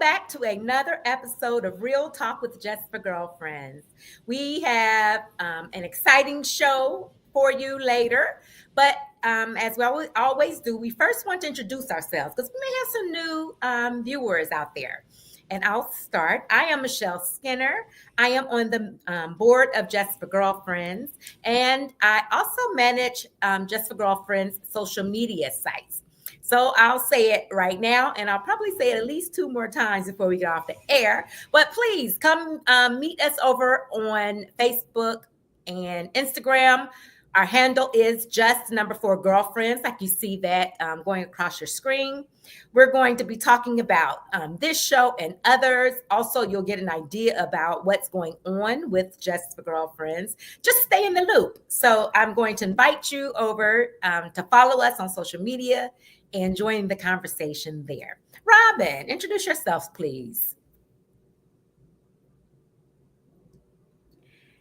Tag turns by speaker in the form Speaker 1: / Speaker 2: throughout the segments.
Speaker 1: back to another episode of Real Talk with Just for Girlfriends. We have an exciting show for you later, but as we always do, we first want to introduce ourselves because we may have some new viewers out there. And I'll start. I am Michelle Skinner. I am on the board of Just for Girlfriends, and I also manage Just for Girlfriends social media sites. So I'll say it right now, and I'll probably say it at least two more times before we get off the air. But please come meet us over on Facebook and Instagram. Our handle is just number 4 girlfriends, like you see that going across your screen. We're going to be talking about this show and others. Also, you'll get an idea about what's going on with Just for Girlfriends. Just stay in the loop. So I'm going to invite you over to follow us on social media and join the conversation there. Robin, introduce yourself, please.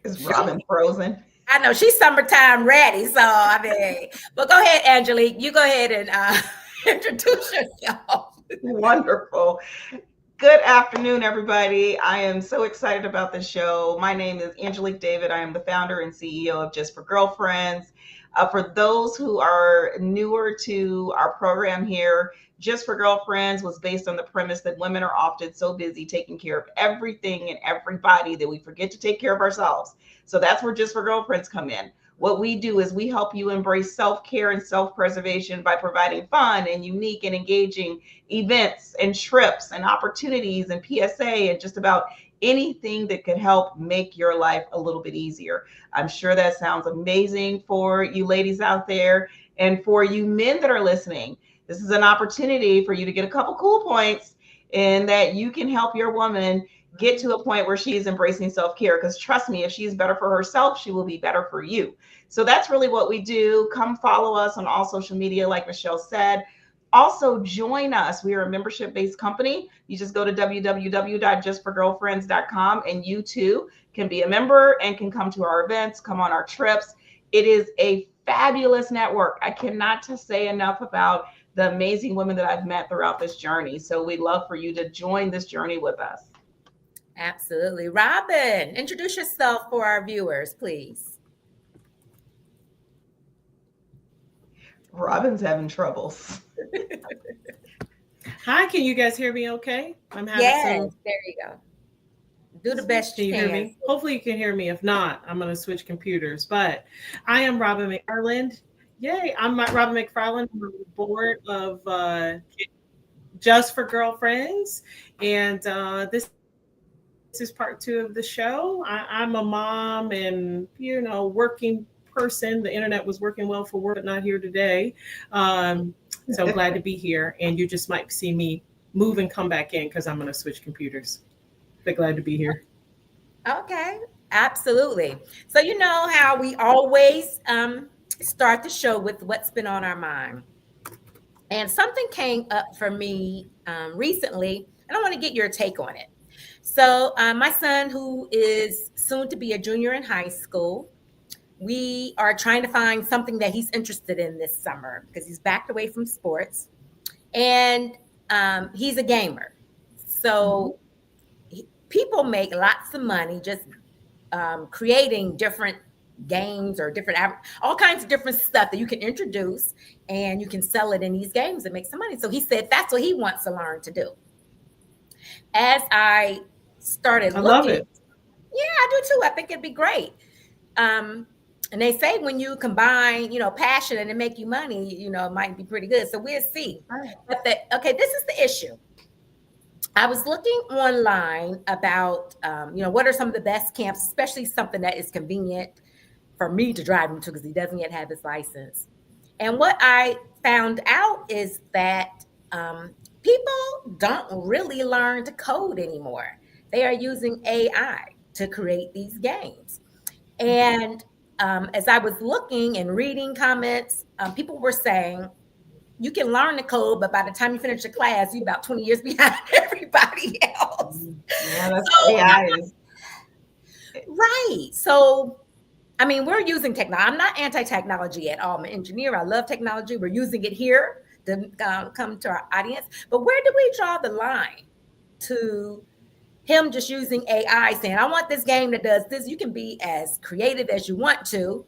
Speaker 2: Is Robin frozen?
Speaker 1: I know she's summertime ready, so but go ahead, Angelique. You go ahead and introduce yourself.
Speaker 2: Wonderful. Good afternoon, everybody. I am so excited about the show. My name is Angelique David. I am the founder and CEO of Just for Girlfriends. For those who are newer to our program here, Just for Girlfriends was based on the premise that women are often so busy taking care of everything and everybody that we forget to take care of ourselves. So that's where Just for Girlfriends come in. What we do is we help you embrace self-care and self-preservation by providing fun and unique and engaging events and trips and opportunities and PSA and just about anything that could help make your life a little bit easier. I'm sure that sounds amazing for you ladies out there, and for you men that are listening. This is an opportunity for you to get a couple cool points and that you can help your woman get to a point where she's embracing self-care, because trust me, if she's better for herself, she will be better for you. So that's really what we do. Come follow us on all social media, like Michelle said. Also join us. We are a membership-based company. You just go to www.justforgirlfriends.com and you too can be a member and can come to our events, come on our trips. It is a fabulous network. I cannot say enough about the amazing women that I've met throughout this journey. So we'd love for you to join this journey with us.
Speaker 1: Absolutely. Robin, introduce yourself for our viewers, please.
Speaker 2: Robin's having troubles.
Speaker 3: Hi, can you guys hear me okay?
Speaker 1: I'm having there you go. Do the best you can.
Speaker 3: Hear me? Hopefully you can hear me. If not, I'm going to switch computers. But I am Robin McFarland. Yay, I'm Robin McFarland. I'm on the board of Just for Girlfriends. And this is part 2 of the show. I'm a mom and, working person. The internet was working well for work, but not here today. So glad to be here. And you just might see me move and come back in because I'm going to switch computers. But glad to be here.
Speaker 1: Okay, absolutely. So you know how we always start the show with what's been on our mind. And something came up for me recently, and I want to get your take on it. So my son, who is soon to be a junior in high school, we are trying to find something that he's interested in this summer because he's backed away from sports, and he's a gamer. So people make lots of money just creating different games or all kinds of different stuff that you can introduce and you can sell it in these games and make some money. So he said that's what he wants to learn to do. As I started looking,
Speaker 3: love it.
Speaker 1: Yeah, I do too. I think it'd be great. And they say when you combine, passion and it make you money, it might be pretty good. So we'll see. But this is the issue. I was looking online about, what are some of the best camps, especially something that is convenient for me to drive him to because he doesn't yet have his license. And what I found out is that people don't really learn to code anymore. They are using AI to create these games. And as I was looking and reading comments, people were saying, you can learn the code, but by the time you finish the class, you're about 20 years behind everybody else.
Speaker 2: Yeah, that's AI is.
Speaker 1: Right. So, we're using technology. I'm not anti-technology at all. I'm an engineer. I love technology. We're using it here to come to our audience. But where do we draw the line? to him just using AI, saying, I want this game that does this. You can be as creative as you want to,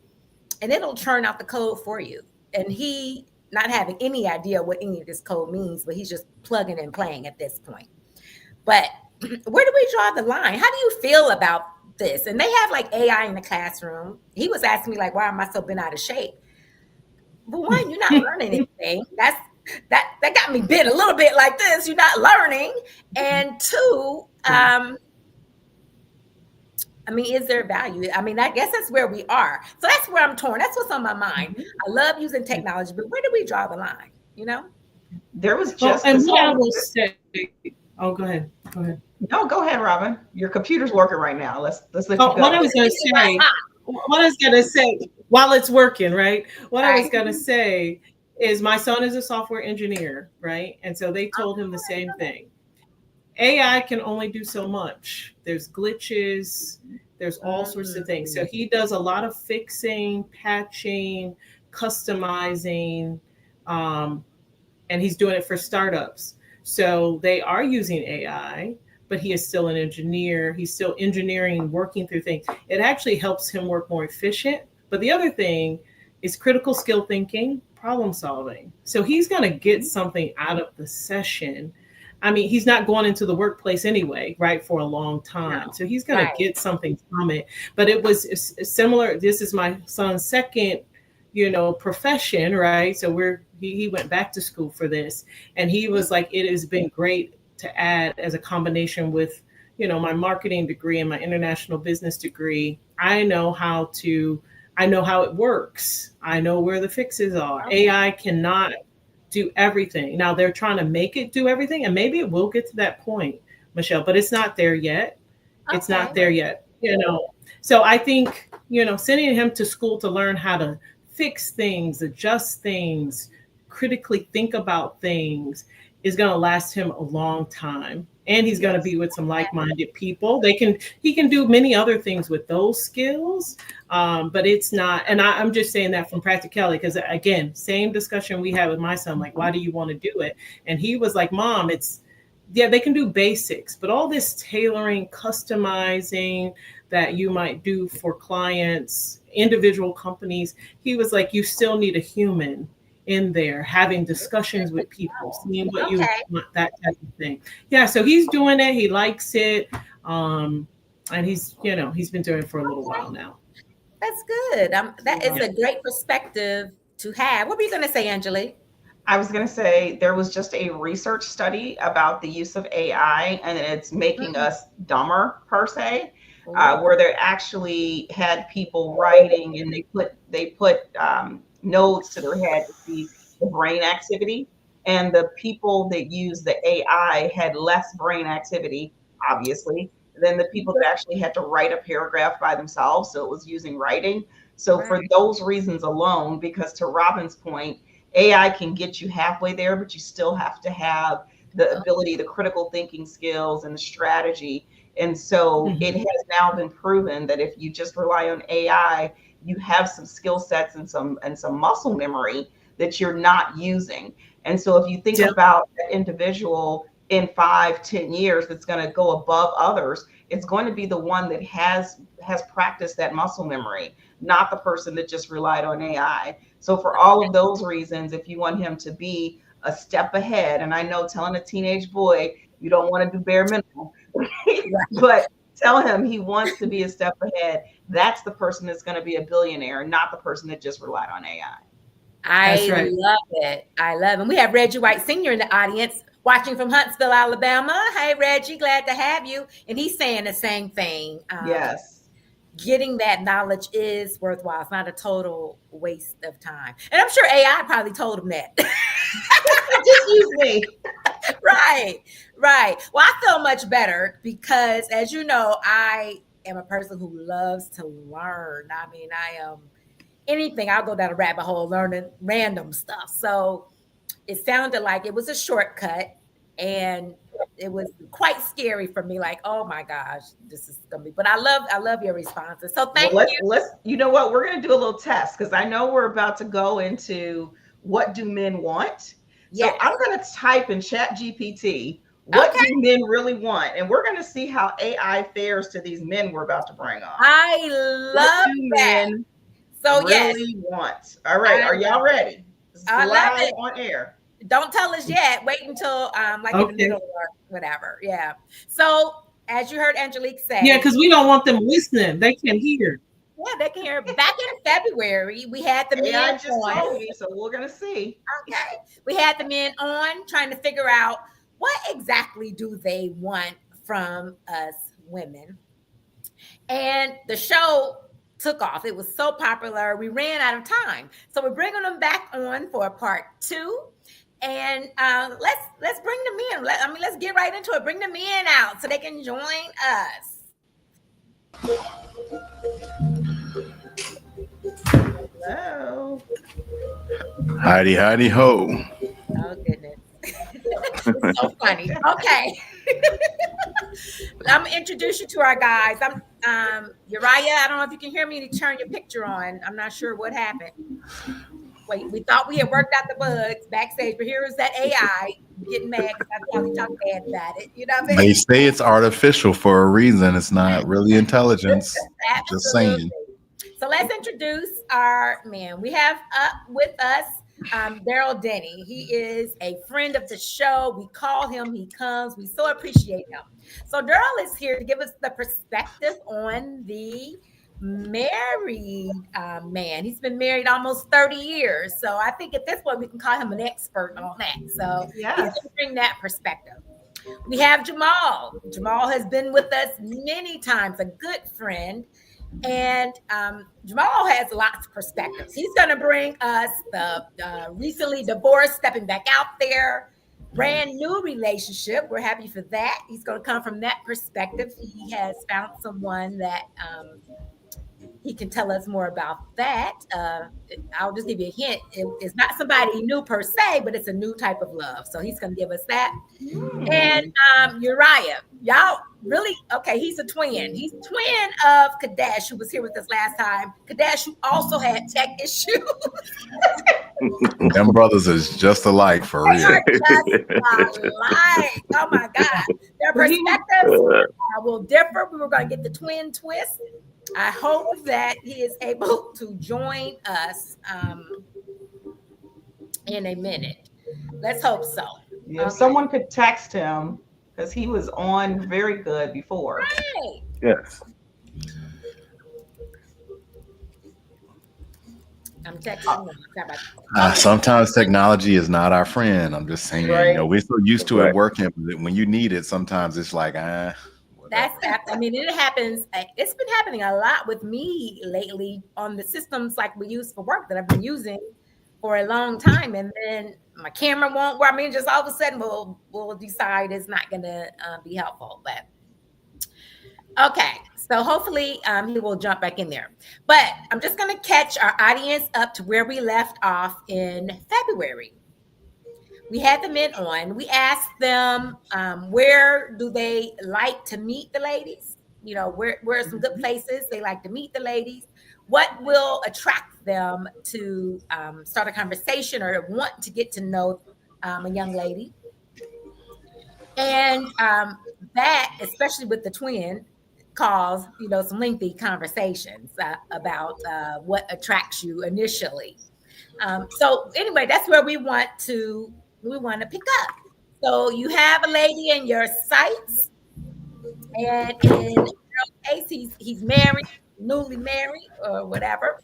Speaker 1: and it'll churn out the code for you. And he not having any idea what any of this code means, but he's just plugging and playing at this point. But where do we draw the line? How do you feel about this? And they have like AI in the classroom. He was asking me like, why am I so bent out of shape? But one, you're not learning anything. That got me bent a little bit like this. You're not learning. And two, I mean, is there value? I mean, I guess that's where we are. So that's where I'm torn. That's what's on my mind. I love using technology, but where do we draw the line? You know?
Speaker 2: There was just
Speaker 3: and what I will say. Oh, go ahead. Go ahead.
Speaker 2: No, go ahead, Robin. Your computer's working right now. Let's let you go.
Speaker 3: What I was going to say, while it's working, right? What I was going to say is my son is a software engineer, right? And so they told him the same thing. AI can only do so much. There's glitches, there's all sorts of things. So he does a lot of fixing, patching, customizing, and he's doing it for startups. So they are using AI, but he is still an engineer. He's still engineering, working through things. It actually helps him work more efficient. But the other thing is critical skill thinking, problem solving. So he's going to get something out of the session. I mean, he's not going into the workplace anyway, right, for a long time. No. So he's going to get something from it. But it was similar. This is my son's second, profession, right? So he went back to school for this. And he was like, it has been great to add as a combination with, my marketing degree and my international business degree. I know how it works. I know where the fixes are. Okay. AI cannot do everything. Now they're trying to make it do everything, and maybe it will get to that point, Michelle, but it's not there yet. Okay. It's not there yet, So I think, sending him to school to learn how to fix things, adjust things, critically think about things is going to last him a long time. And he's going to be with some like-minded people. He can do many other things with those skills, but it's not. And I'm just saying that from practicality, because again, same discussion we had with my son, like, why do you want to do it? And he was like, Mom, they can do basics, but all this tailoring, customizing that you might do for clients, individual companies, he was like, you still need a human in there having discussions with people, seeing what you want, that type of thing. Yeah, so he's doing it. He likes it. And he's been doing it for a little while now.
Speaker 1: That's good. That is a great perspective to have. What were you going to say, Angelique?
Speaker 2: I was going to say there was just a research study about the use of AI, and it's making us dumber per se, where they actually had people writing, and they put nodes to their head to see the brain activity, and the people that use the AI had less brain activity, obviously, than the people that actually had to write a paragraph by themselves. So it was using writing. So for those reasons alone, because to Robin's point, AI can get you halfway there, but you still have to have the ability, the critical thinking skills, and the strategy. And so it has now been proven that if you just rely on AI, you have some skill sets and some muscle memory that you're not using. And so if you think about that individual in 5-10 years that's going to go above others, it's going to be the one that has practiced that muscle memory, not the person that just relied on AI. So for all of those reasons, if you want him to be a step ahead, and I know telling a teenage boy you don't want to do bare minimum, but tell him he wants to be a step ahead, that's the person that's going to be a billionaire, not the person that just relied on AI.
Speaker 1: I love it. I love it. We have Reggie White Sr. in the audience watching from Huntsville, Alabama. Hey, Reggie, glad to have you. And he's saying the same thing.
Speaker 2: Yes.
Speaker 1: Getting that knowledge is worthwhile. It's not a total waste of time. And I'm sure AI probably told him that.
Speaker 2: Just use me.
Speaker 1: Right. Well, I feel much better because, as you know, I am a person who loves to learn. I mean, I'll go down a rabbit hole learning random stuff. So it sounded like it was a shortcut, and it was quite scary for me. Like, oh my gosh, this is gonna be. But I love your responses. So thank you.
Speaker 2: You know what? We're gonna do a little test because I know we're about to go into what do men want. So I'm gonna type in ChatGPT, What do men really want? And we're going to see how AI fares to these men we're about to bring on.
Speaker 1: I love that.
Speaker 2: Men
Speaker 1: So
Speaker 2: really want. All right, are y'all ready?
Speaker 1: I love it.
Speaker 2: On air.
Speaker 1: Don't tell us yet. Wait until like in the middle or whatever. Yeah. So as you heard Angelique say.
Speaker 3: Yeah, because we don't want them listening. They can hear.
Speaker 1: Yeah, they can hear. Back in February, we had the men
Speaker 2: I just
Speaker 1: on.
Speaker 2: told you, so we're gonna see.
Speaker 1: Okay. We had the men on trying to figure out what exactly do they want from us women. And the show took off. It was so popular. We ran out of time. So we're bringing them back on for part 2. And let's bring them in. Let's get right into it. Bring the men out so they can join us.
Speaker 2: Hello.
Speaker 4: Heidi, Heidi, ho.
Speaker 1: Oh, goodness. It's so funny. Okay. I'm going to introduce you to our guys. I'm Uriah. I don't know if you can hear me to turn your picture on. I'm not sure what happened. Wait, we thought we had worked out the bugs backstage, but here is that AI getting mad because I probably talked bad about it. You know what I mean?
Speaker 4: They say it's artificial for a reason. It's not really intelligence. Just saying.
Speaker 1: So let's introduce our man. We have up with us Daryl Denny. He is a friend of the show. We call him, he comes. We so appreciate him. So Daryl is here to give us the perspective on the married man. He's been married almost 30 years. So I think at this point we can call him an expert on that. So he's going to bring that perspective. We have Jamal. Jamal has been with us many times, a good friend. And Jamal has lots of perspectives. He's going to bring us the recently divorced, stepping back out there, brand new relationship. We're happy for that. He's going to come from that perspective. He has found someone that he can tell us more about that. I'll just give you a hint. It's not somebody new per se, but it's a new type of love. So he's going to give us that. And Uriah, y'all really, okay, he's a twin. He's twin of Kadesh, who was here with us last time. Kadesh, who also had tech issues.
Speaker 4: Them brothers is just alike for real.
Speaker 1: They are just alike. Oh my God. Their perspectives will differ. We were going to get the twin twist. I hope that he is able to join us in a minute. Let's hope so.
Speaker 2: Yeah, if someone could text him, because he was on very good before.
Speaker 1: Right.
Speaker 5: Yes.
Speaker 1: I'm texting him.
Speaker 4: Sometimes technology is not our friend. I'm just saying,
Speaker 2: Right.
Speaker 4: you know, we're so used to it working. When you need it, sometimes it's like,
Speaker 1: I mean, it happens. It's been happening a lot with me lately on the systems like we use for work that I've been using for a long time. And then my camera won't work. I mean, just all of a sudden we'll decide it's not going to be helpful. But okay, so hopefully he will jump back in there. But I'm just going to catch our audience up to where we left off in February. We had the men on. We asked them where do they like to meet the ladies? You know, where are some good places they like to meet the ladies? What will attract them to start a conversation or want to get to know a young lady? And that, especially with the twin, caused some lengthy conversations about what attracts you initially. So anyway, that's where we want to pick up. So you have a lady in your sights, and in Daryl's case, he's married, newly married, or whatever.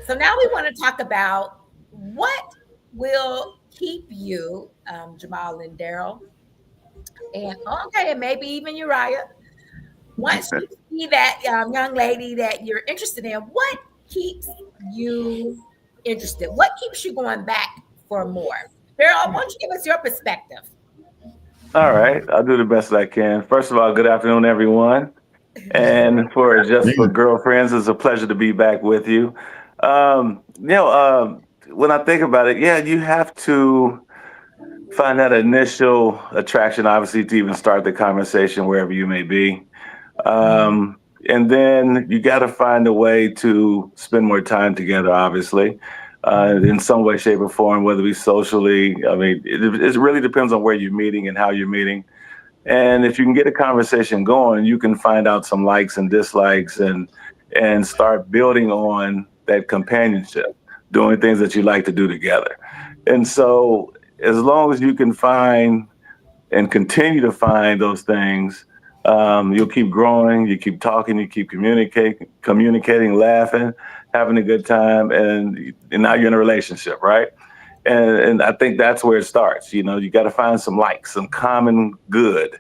Speaker 1: So now we want to talk about what will keep you, Jamal and Daryl, and maybe even Uriah. Once you see that young lady that you're interested in, what keeps you interested? What keeps you going back for more? Daryl, why don't you give us your perspective?
Speaker 5: All right, I'll do the best I can. First of all, good afternoon, everyone. And for Just for Girlfriends, it's a pleasure to be back with you. When I think about it, you have to find that initial attraction, obviously, to even start the conversation wherever you may be. And then you got to find a way to spend more time together, obviously. In some way, shape, or form, whether it be socially. I mean, it really depends on where you're meeting and how you're meeting. And if you can get a conversation going, you can find out some likes and dislikes and start building on that companionship, doing things that you like to do together. And so as long as you can find and continue to find those things, you'll keep growing, you keep talking, you keep communicating, laughing, having a good time, and now you're in a relationship, right? And I think that's where it starts. You got to find some likes, some common good,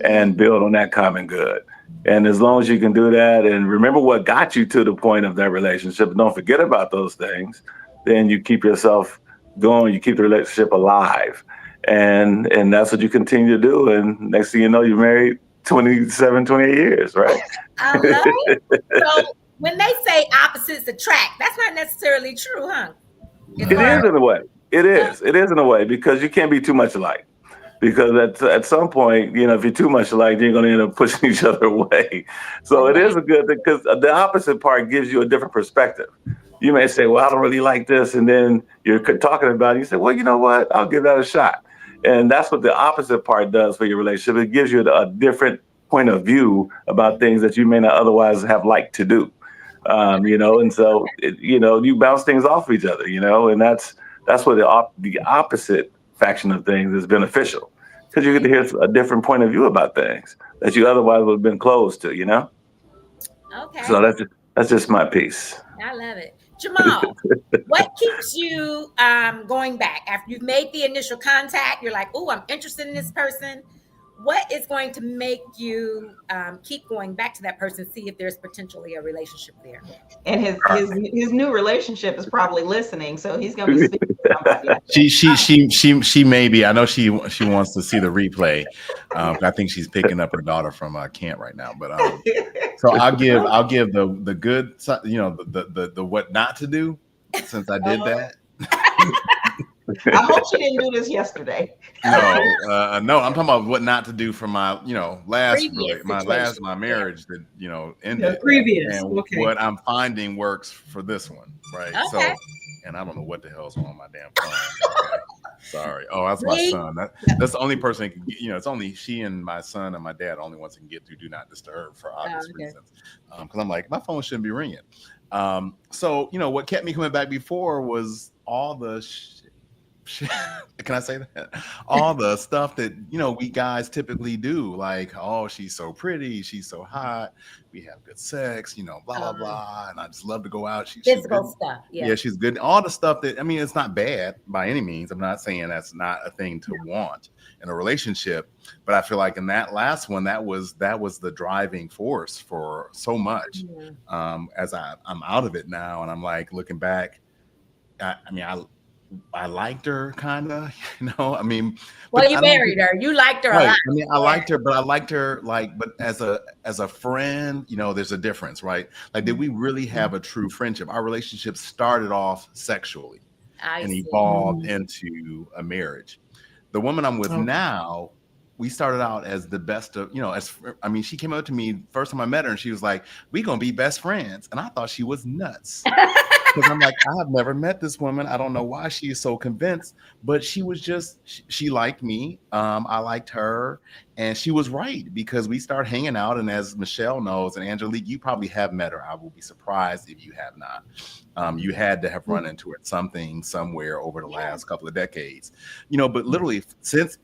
Speaker 5: and build on that common good. And as long as you can do that and remember what got you to the point of that relationship, and don't forget about those things, then you keep yourself going, you keep the relationship alive. And that's what you continue to do. And next thing you know, you're married 27, 28 years, right?
Speaker 1: I love it. So when they say opposites attract, that's not necessarily true, huh?
Speaker 5: It is in a way. It is in a way, because you can't be too much alike. Because at some point, if you're too much alike, you're going to end up pushing each other away. So it is a good thing, because the opposite part gives you a different perspective. You may say, well, I don't really like this. And then you're talking about it. You say, well, you know what? I'll give that a shot. And that's what the opposite part does for your relationship. It gives you a different point of view about things that you may not otherwise have liked to do. And so, you bounce things off each other, and that's where the opposite faction of things is beneficial, because you get to hear a different point of view about things that you otherwise would have been closed to,
Speaker 1: Okay.
Speaker 5: So that's just my piece.
Speaker 1: I love it. Jamal, what keeps you going back after you've made the initial contact? You're like, oh, I'm interested in this person. What is going to make you keep going back to that person, see if there's potentially a relationship there?
Speaker 2: And his new relationship is probably listening, so he's going to be speaking to somebody.
Speaker 4: She may be. I know she wants to see the replay. I think she's picking up her daughter from camp right now. But so I'll give the good, the what not to do, since I did that.
Speaker 2: I hope she didn't do this yesterday.
Speaker 4: No, I'm talking about what not to do for my, my marriage that, ended.
Speaker 3: The previous.
Speaker 4: And
Speaker 3: Okay.
Speaker 4: what I'm finding works for this one, right?
Speaker 1: Okay.
Speaker 4: So, and I don't know what the hell's on my damn phone. Okay. Sorry. Oh, that's my son. That's the only person that can get, it's only she and my son and my dad, only ones that can get through do not disturb for obvious reasons. Because I'm like, my phone shouldn't be ringing. So, what kept me coming back before was all the can I say that? All the stuff that, we guys typically do, like, oh, she's so pretty, she's so hot, we have good sex, blah, blah, blah. And I just love to go out.
Speaker 1: Physical stuff.
Speaker 4: Yeah, she's good. All the stuff that, it's not bad by any means. I'm not saying that's not a thing to want in a relationship, but I feel like in that last one, that was the driving force for so much. As I'm out of it now, and I'm like looking back, I liked her, kind of,
Speaker 1: Well, you married her. You liked her a lot.
Speaker 4: I liked her, but I liked her but as a friend, there's a difference, right? Like, did we really have a true friendship? Our relationship started off sexually and evolved into a marriage. The woman I'm with now, we started out as the best of, she came up to me first time I met her and she was like, we gonna be best friends. And I thought she was nuts. Because I'm like, I have never met this woman. I don't know why she is so convinced, but she was she liked me. I liked her, and she was right, because we started hanging out. And as Michelle knows, and Angelique, you probably have met her. I will be surprised if you have not. You had to have run into her somewhere over the last couple of decades, but literally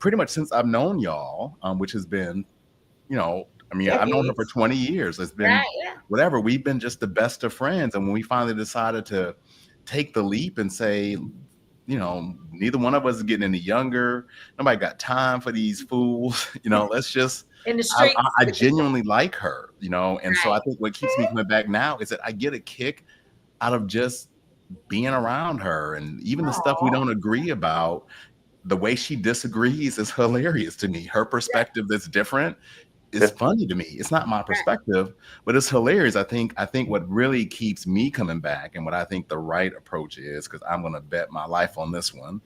Speaker 4: pretty much since I've known y'all, which has been, I've known her for 20 years. It's been whatever. We've been just the best of friends. And when we finally decided to take the leap and say, neither one of us is getting any younger. Nobody got time for these fools. Let's just,
Speaker 1: in the streets.
Speaker 4: I genuinely like her, and so I think what keeps me coming back now is that I get a kick out of just being around her, and even the stuff we don't agree about. The way she disagrees is hilarious to me. Her perspective that's different is funny to me. It's not my perspective, but it's hilarious. I think what really keeps me coming back, and what I think the right approach is, because I'm going to bet my life on this one,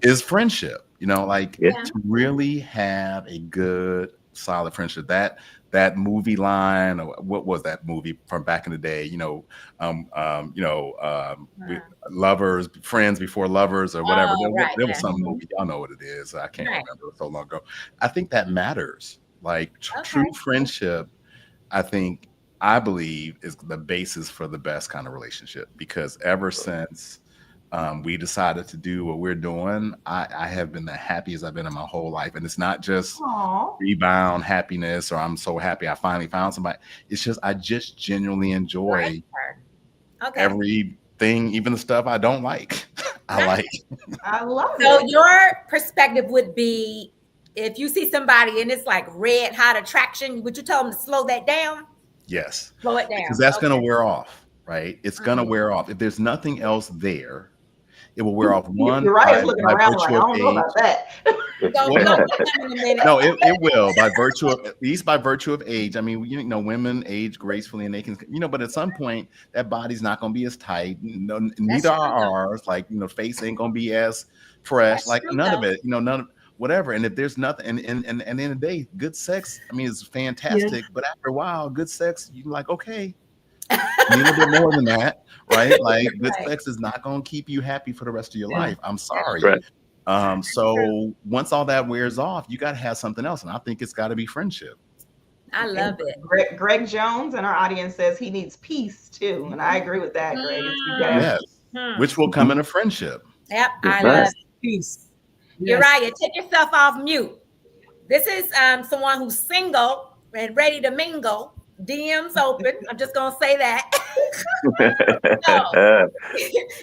Speaker 4: is friendship. To really have a good, solid friendship. That movie line, or what was that movie from back in the day? Lovers, friends before lovers, or whatever.
Speaker 1: Oh, right,
Speaker 4: There was
Speaker 1: yeah.
Speaker 4: some movie. Y'all know what it is. I can't
Speaker 1: Right.
Speaker 4: remember. It was so long ago. I think that matters. Like
Speaker 1: Okay.
Speaker 4: true friendship, I believe is the basis for the best kind of relationship, because ever since we decided to do what we're doing, I have been the happiest I've been in my whole life. And it's not just
Speaker 2: Aw.
Speaker 4: rebound happiness or I'm so happy I finally found somebody. It's just I just genuinely enjoy
Speaker 1: Right. Okay.
Speaker 4: everything, even the stuff I don't like. I like.
Speaker 2: I love
Speaker 1: So
Speaker 2: it.
Speaker 1: your perspective would be, if you see somebody and it's like red hot attraction, would you tell them to slow that down?
Speaker 4: Yes.
Speaker 1: Slow it down.
Speaker 4: Because that's
Speaker 1: Okay.
Speaker 4: going to wear off, right? It's going to wear off. If there's nothing else there, it will wear off. One,
Speaker 2: Uriah's looking
Speaker 4: by
Speaker 2: around like, I
Speaker 4: virtue of
Speaker 2: don't know
Speaker 4: age.
Speaker 2: about that.
Speaker 1: Don't
Speaker 4: Well,
Speaker 1: know what in a minute.
Speaker 4: No, it will, by virtue of, at least by virtue of age. I mean, women age gracefully and they can, but at some point that body's not going to be as tight. Neither are ours. Like, face ain't going to be as fresh.
Speaker 1: That's
Speaker 4: like
Speaker 1: true,
Speaker 4: none of
Speaker 1: though.
Speaker 4: it, none of whatever. And if there's nothing, and at the end of the day, good sex, I mean, it's fantastic. But after a while, good sex, you're like, okay, need a little bit more than that, right? Like good
Speaker 1: Right.
Speaker 4: sex is not going to keep you happy for the rest of your life. I'm sorry.
Speaker 5: Right.
Speaker 4: So once all that wears off, you got to have something else. And I think it's got to be friendship.
Speaker 1: I love it.
Speaker 2: Greg Jones in our audience says he needs peace too. And I agree with that, Greg. You gotta have
Speaker 4: Yes. Which will come in a friendship.
Speaker 1: Yep, I
Speaker 5: Right.
Speaker 1: love it.
Speaker 3: Peace. Yes.
Speaker 1: Uriah, take yourself off mute. This is someone who's single and ready to mingle. DMs open. I'm just gonna say that.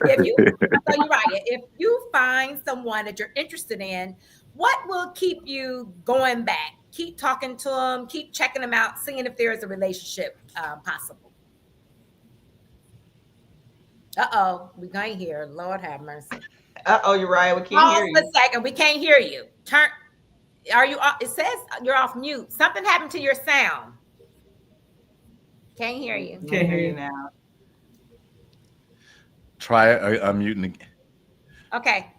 Speaker 1: If you find someone that you're interested in, what will keep you going back? Keep talking to them, keep checking them out, seeing if there is a relationship possible. We can't hear. Lord have mercy.
Speaker 2: Uriah, we can't
Speaker 1: Pause
Speaker 2: hear
Speaker 1: a
Speaker 2: you.
Speaker 1: second. We can't hear you. Are you? It says you're off mute. Something happened to your sound. Can't hear you.
Speaker 2: Can't hear you now.
Speaker 4: Try unmuting again.
Speaker 1: Okay.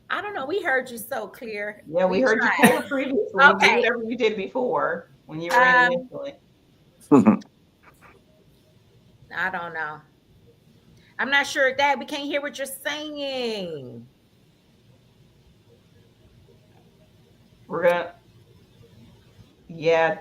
Speaker 1: I don't know. We heard you so clear.
Speaker 2: Yeah, we heard you clear previously.
Speaker 1: Okay.
Speaker 2: Do whatever you did before when you were in initially.
Speaker 1: I don't know. I'm not sure that we can't hear what you're saying.
Speaker 2: We're gonna. Yeah.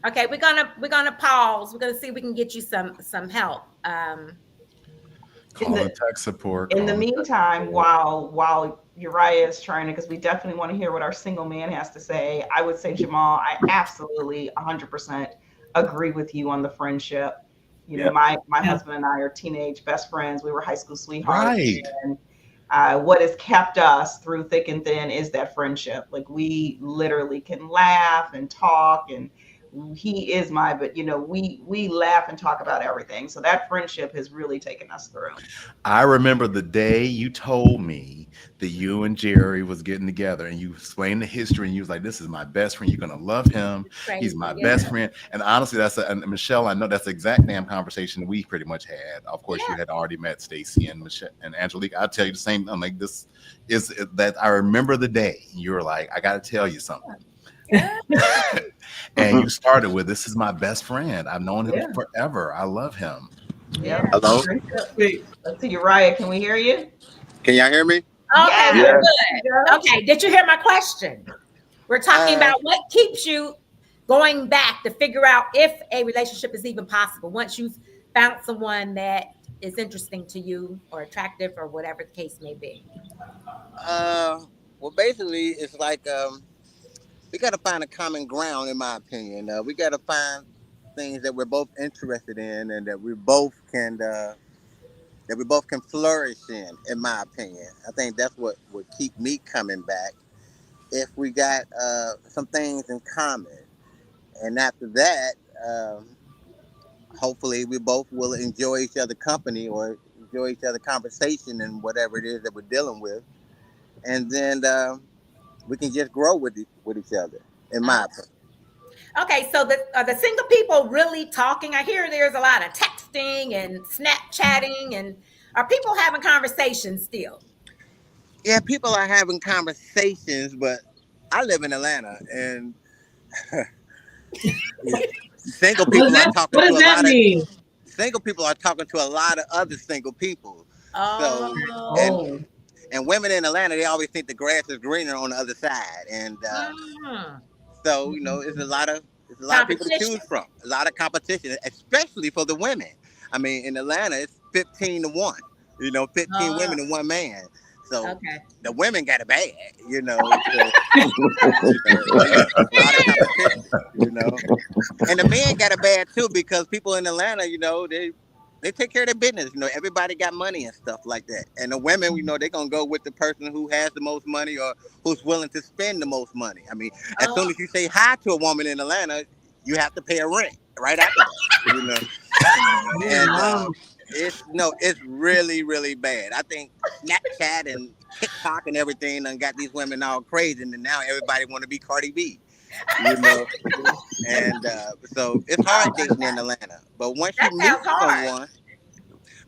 Speaker 1: Okay, we're gonna pause. We're gonna see if we can get you some help.
Speaker 4: Call the tech support.
Speaker 2: In the meantime, while Uriah is trying to, because we definitely want to hear what our single man has to say, I would say, Jamal, I absolutely 100% agree with you on the friendship. My husband and I are teenage best friends. We were high school sweethearts.
Speaker 4: Right.
Speaker 2: And what has kept us through thick and thin is that friendship. Like, we literally can laugh and talk, and he is we laugh and talk about everything. So that friendship has really taken us through.
Speaker 4: I remember the day you told me that you and Jerry was getting together, and you explained the history, and you was like, this is my best friend. You're going to love him. He's my best friend. And honestly, and Michelle, I know that's the exact damn conversation we pretty much had. Of course, you had already met Stacy and Michelle and Angelique. I'll tell you the same. I'm like, this is that I remember the day you were like, I got to tell you something. And you started with, this is my best friend. I've known him forever. I love him.
Speaker 2: Yeah.
Speaker 6: Hello?
Speaker 2: Let's see, Uriah, can we hear you?
Speaker 6: Can y'all hear me?
Speaker 1: Okay,
Speaker 2: Yeah.
Speaker 1: good. Okay, did you hear my question? We're talking about what keeps you going back to figure out if a relationship is even possible once you've found someone that is interesting to you or attractive or whatever the case may be.
Speaker 6: Well, basically, it's like we got to find a common ground, in my opinion. We got to find things that we're both interested in and that we both can flourish in my opinion. I think that's what would keep me coming back if we got some things in common. And after that, hopefully we both will enjoy each other's company or enjoy each other's conversation and whatever it is that we're dealing with. And then we can just grow with each other, in my opinion.
Speaker 1: Okay, so the single people really talking? I hear there's a lot of texting and Snapchatting, and are people having conversations still?
Speaker 6: Yeah, people are having conversations, but I live in Atlanta, and Single people are talking
Speaker 3: what
Speaker 6: to
Speaker 3: does
Speaker 6: a
Speaker 3: that
Speaker 6: lot
Speaker 3: mean?
Speaker 6: of single people are talking to a lot of other single people. So
Speaker 1: Oh.
Speaker 6: and women in Atlanta, they always think the grass is greener on the other side, and
Speaker 1: Mm.
Speaker 6: so it's a lot of people to
Speaker 1: Competition.
Speaker 6: choose from, a lot of competition, especially for the women. I mean, in Atlanta, it's 15-1. 15
Speaker 1: Oh,
Speaker 6: women and one man. So
Speaker 1: okay.
Speaker 6: the women got it bad. So, it's a lot of competition. And the men got it bad too because people in Atlanta, they take care of their business. Everybody got money and stuff like that. And the women, they're gonna go with the person who has the most money or who's willing to spend the most money. I mean, as soon as you say hi to a woman in Atlanta, you have to pay a rent right after that. And it's really, really bad. I think Snapchat and TikTok and everything done got these women all crazy, and now everybody want to be Cardi B. And so it's hard dating in Atlanta. But once
Speaker 1: That
Speaker 6: you meet
Speaker 1: sounds hard.
Speaker 6: someone,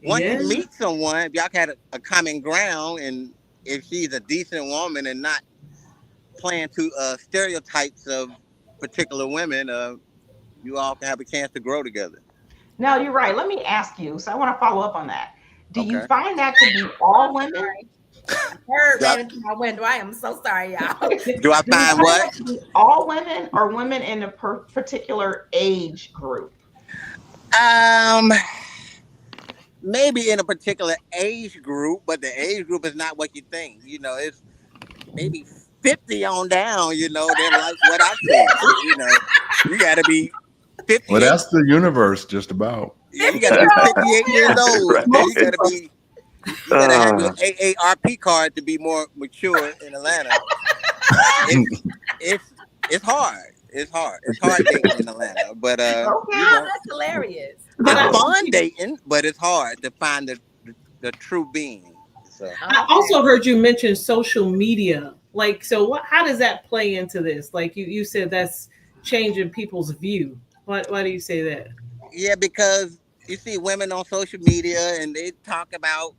Speaker 6: once
Speaker 3: Yeah.
Speaker 6: you meet someone, if y'all had a common ground, and if she's a decent woman and not playing to stereotypes of particular women, you all can have a chance to grow together.
Speaker 2: Now you're right. Let me ask you. So I want to follow up on that. Do you
Speaker 6: Okay.
Speaker 2: find that to be all women?
Speaker 1: Bird
Speaker 6: Yeah.
Speaker 1: ran into my window. I am so sorry, y'all.
Speaker 6: Do I
Speaker 2: Do you
Speaker 6: find
Speaker 2: find
Speaker 6: what?
Speaker 2: that to be all women or women in a particular age group?
Speaker 6: Maybe in a particular age group, but the age group is not what you think. It's maybe 50 on down. Then like what I said, you got to be 58.
Speaker 4: Well, that's the universe, just about.
Speaker 6: Yeah, you got to be 58 years old.
Speaker 5: Right.
Speaker 6: Then you got to be. You got to have your AARP card to be more mature in Atlanta. It's hard. It's hard. It's hard dating in Atlanta, but
Speaker 1: Oh, that's hilarious.
Speaker 6: it's fun dating, but it's hard to find the true being. So
Speaker 3: I also heard you mention social media. Like, so how does that play into this? Like you said that's changing people's view. Why do you say that?
Speaker 6: yeah, because you see women on social media and they talk about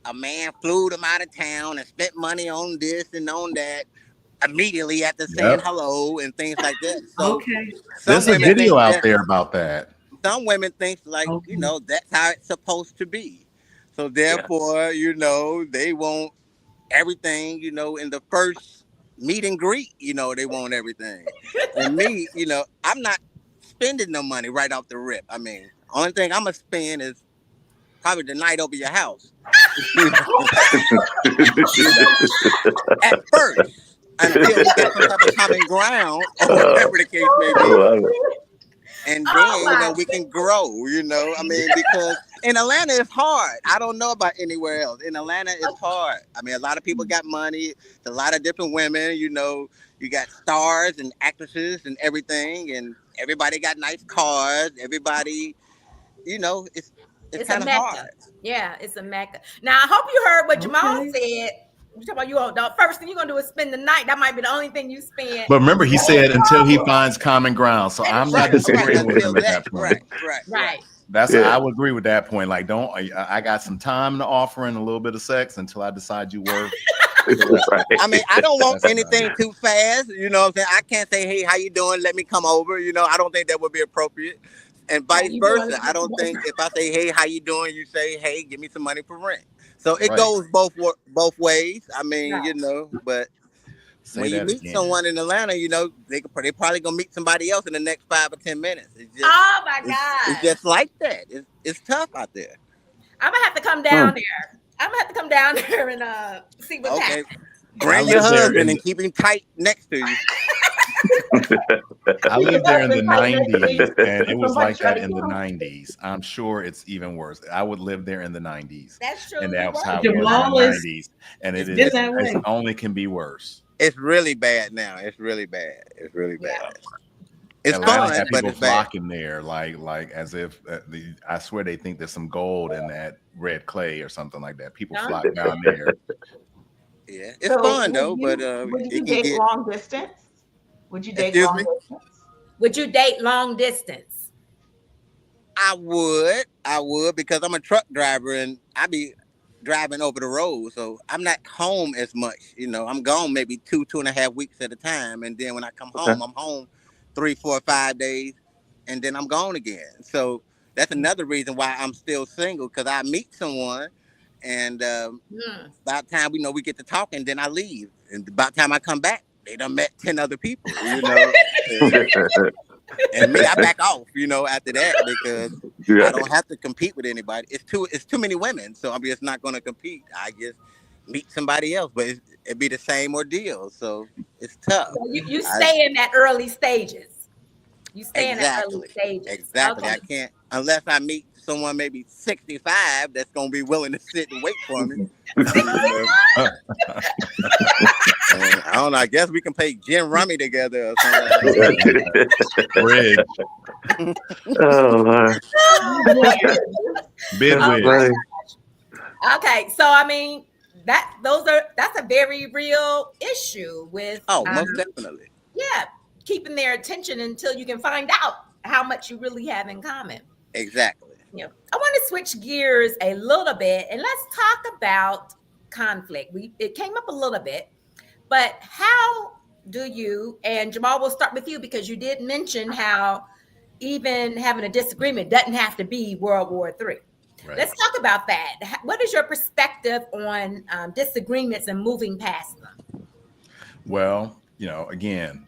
Speaker 6: a man flew them out of town and spent money on this and on that immediately after saying hello and things like that. So
Speaker 3: Okay.
Speaker 4: There's a
Speaker 6: women
Speaker 4: video
Speaker 6: think
Speaker 4: out
Speaker 6: that-
Speaker 4: there about that.
Speaker 6: Some women think like,
Speaker 3: Okay.
Speaker 6: that's how it's supposed to be. So therefore, they want everything, in the first meet and greet, they want everything. And me, I'm not spending no money right off the rip. I mean, only thing I'm gonna spend is probably the night over your house. At first, until we get some type of common ground or whatever the case may be. And then, we can grow, I mean, because in Atlanta, it's hard. I don't know about anywhere else. In Atlanta, it's hard. I mean, a lot of people got money. It's a lot of different women, you got stars and actresses and everything. And everybody got nice cars. Everybody, it's kind of hard.
Speaker 1: Yeah, it's a mecca. Now, I hope you heard what Jamal
Speaker 3: Okay.
Speaker 1: said. You talking about you all the first thing you're gonna do is spend the night. That might be the only thing you spend.
Speaker 4: But remember, he said until he finds common ground. So I'm not disagreeing with him at that point.
Speaker 1: Right.
Speaker 4: I would agree with that point. Like, I got some time to offer and a little bit of sex until I decide you work.
Speaker 5: Right.
Speaker 6: I mean, I don't want
Speaker 4: That's
Speaker 6: anything too fast. You know what I'm saying? I can't say, hey, how you doing? Let me come over. I don't think that would be appropriate. And vice versa. I don't think if I say, hey, how you doing? You say, hey, give me some money for rent. So it goes both ways. I mean, but when you meet someone in Atlanta, they probably gonna meet somebody else in the next 5 or 10 minutes. It's just,
Speaker 1: Oh my God.
Speaker 6: It's just like that. It's tough out there.
Speaker 1: I'm gonna have to come down there. I'm gonna have to come down there and see what's happening.
Speaker 6: Bring your husband and keep him tight next to you.
Speaker 4: I lived there in the 90s, and it was like that in the 90s. I'm sure it's even worse. I would live there in the 90s.
Speaker 1: That's true.
Speaker 4: And that was how it was in the 90s. And it only can be worse.
Speaker 6: It's really bad now. It's really bad. It's really bad. It's
Speaker 4: Atlanta
Speaker 6: fun,
Speaker 4: had
Speaker 6: but
Speaker 4: people
Speaker 6: it's bad.
Speaker 4: flocking there, like as if I swear they think there's some gold in that red clay or something like that. People flock down there.
Speaker 6: Yeah, it's fun though. But
Speaker 2: would you date long distance? Would you date long distance?
Speaker 1: Would you date long distance?
Speaker 6: I would because I'm a truck driver and I be driving over the road, so I'm not home as much. I'm gone maybe 2.5 weeks at a time, and then when I come home, I'm home 3, 4, 5 days, and then I'm gone again. So that's another reason why I'm still single, because I meet someone, and about time we get to talking, then I leave, and about time I come back, they done met 10 other people, and me, I back off, after that, because I don't have to compete with anybody. It's too many women, so I'm just not going to compete. I just meet somebody else, but it'd be the same ordeal, so it's tough.
Speaker 1: So you stay in that early stages. You stay in that early stages.
Speaker 6: Exactly.
Speaker 1: Okay.
Speaker 6: I can't, unless I meet someone maybe 65 that's going to be willing to sit and wait for me. I don't know. I guess we can play gin rummy together or something.
Speaker 4: Bridge.
Speaker 5: Oh, Lord.
Speaker 4: Big
Speaker 1: Oh,
Speaker 4: wig.
Speaker 5: Funny.
Speaker 1: Okay, so I mean that's a very real issue with
Speaker 6: Most definitely.
Speaker 1: keeping their attention until you can find out how much you really have in common.
Speaker 6: Exactly.
Speaker 1: I want to switch gears a little bit and let's talk about conflict. It came up a little bit, but how do you, and Jamal, we'll start with you because you did mention how even having a disagreement doesn't have to be World War III. Right. Let's talk about that. What is your perspective on disagreements and moving past them?
Speaker 4: Well, again,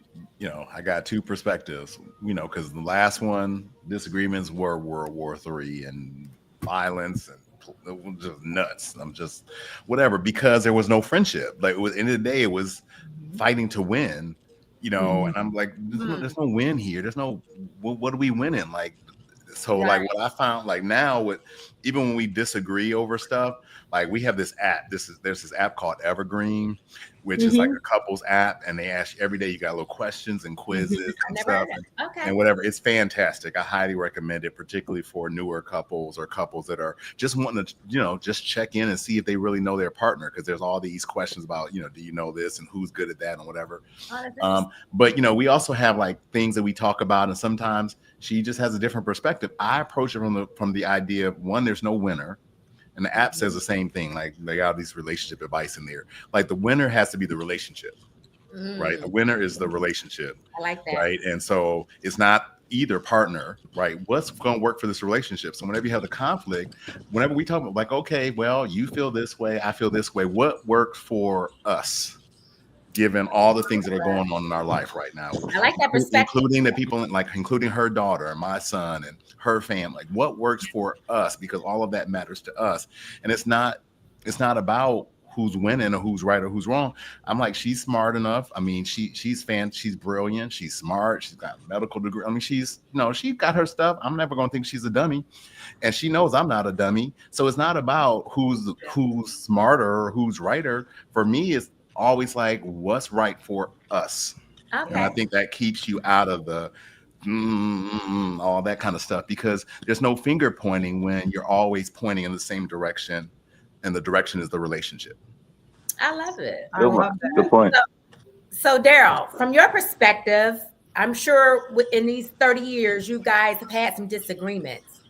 Speaker 4: I got two perspectives, because the last one, disagreements were World War III and violence and it was just nuts. I'm just whatever, because there was no friendship. Like, at the end of the day, it was fighting to win, and I'm like, there's no win here. There's no, what are we winning? Like, so right. Like what I found, like now with, even when we disagree over stuff, like we have this app, there's this app called Evergreen, which is like a couples app, and they ask you every day, you got little questions and quizzes and stuff and whatever. It's fantastic. I highly recommend it, particularly for newer couples or couples that are just wanting to, just check in and see if they really know their partner. Cause there's all these questions about, do you know this and who's good at that and whatever. But we also have like things that we talk about, and sometimes she just has a different perspective. I approach it from the idea of, one, there's no winner. And the app says the same thing. Like, they got these relationship advice in there. Like, the winner has to be the relationship, right? The winner is the relationship.
Speaker 1: I like that.
Speaker 4: Right. And so it's not either partner, right? What's going to work for this relationship? So whenever you have the conflict, whenever we talk about like, okay, well, you feel this way, I feel this way. What works for us? Given all the things that are going on in our life right now.
Speaker 1: I like that perspective.
Speaker 4: Including the people, including her daughter and my son and her family. What works for us? Because all of that matters to us. And it's not about who's winning or who's right or who's wrong. I'm like, she's smart enough. I mean, she's brilliant. She's smart. She's got a medical degree. I mean, she's got her stuff. I'm never going to think she's a dummy. And she knows I'm not a dummy. So it's not about who's smarter or who's righter. For me, it's always like, what's right for us? Okay. And I think that keeps you out of the all that kind of stuff, because there's no finger pointing when you're always pointing in the same direction, and the direction is the relationship.
Speaker 1: I love it.
Speaker 5: Good point.
Speaker 1: So Daryl, from your perspective, I'm sure in these 30 years, you guys have had some disagreements.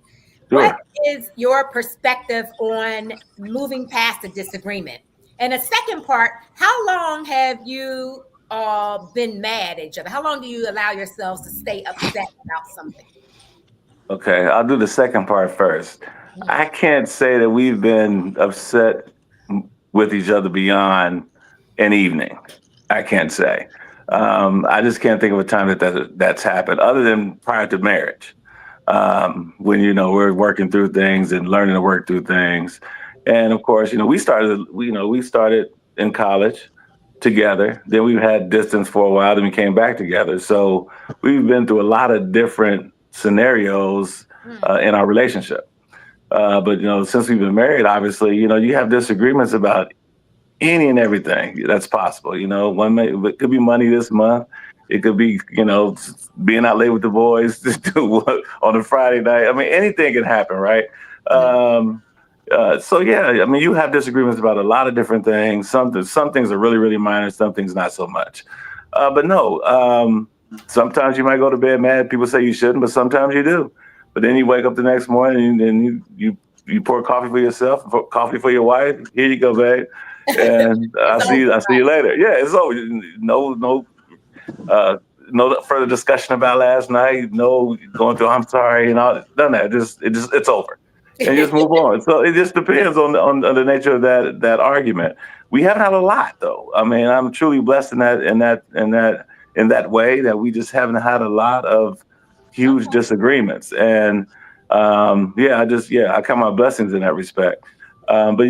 Speaker 1: Sure. What is your perspective on moving past a disagreement? And a second part, how long have you been mad at each other? How long do you allow yourselves to stay upset about something?
Speaker 5: Okay, I'll do the second part first. I can't say that we've been upset with each other beyond an evening. I can't say. I just can't think of a time that's happened other than prior to marriage, when we're working through things and learning to work through things. And of course, we started in college together. Then we've had distance for a while. Then we came back together. So we've been through a lot of different scenarios in our relationship. But since we've been married, obviously, you have disagreements about any and everything that's possible. It could be money this month. It could be, being out late with the boys on a Friday night. I mean, anything can happen, right? So yeah, I mean, you have disagreements about a lot of different things. Some things are really, really minor. Some things not so much. But no, sometimes you might go to bed mad. People say you shouldn't, but sometimes you do. But then you wake up the next morning and you pour coffee for yourself, coffee for your wife. Here you go, babe. And I see you later. Yeah, it's over. No no further discussion about last night. No going through I'm sorry and all. None of that. It's over, and just move on. So it just depends on the nature of that argument. We haven't had a lot though. I mean, I'm truly blessed in that way that we just haven't had a lot of huge disagreements. And I count my blessings in that respect. But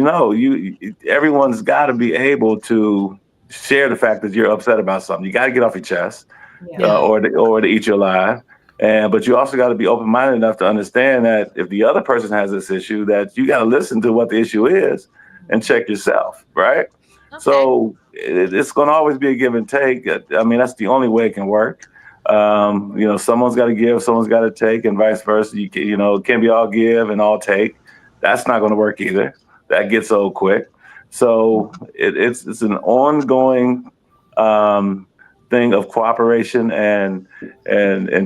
Speaker 5: everyone's got to be able to share the fact that you're upset about something. You got to get off your chest, or to eat your alive. But you also got to be open-minded enough to understand that if the other person has this issue, that you got to listen to what the issue is and check yourself, right? Okay. So it's going to always be a give and take. I mean, that's the only way it can work. Someone's got to give, someone's got to take, and vice versa. It can't be all give and all take. That's not going to work either. That gets old quick. So it's an ongoing thing of cooperation and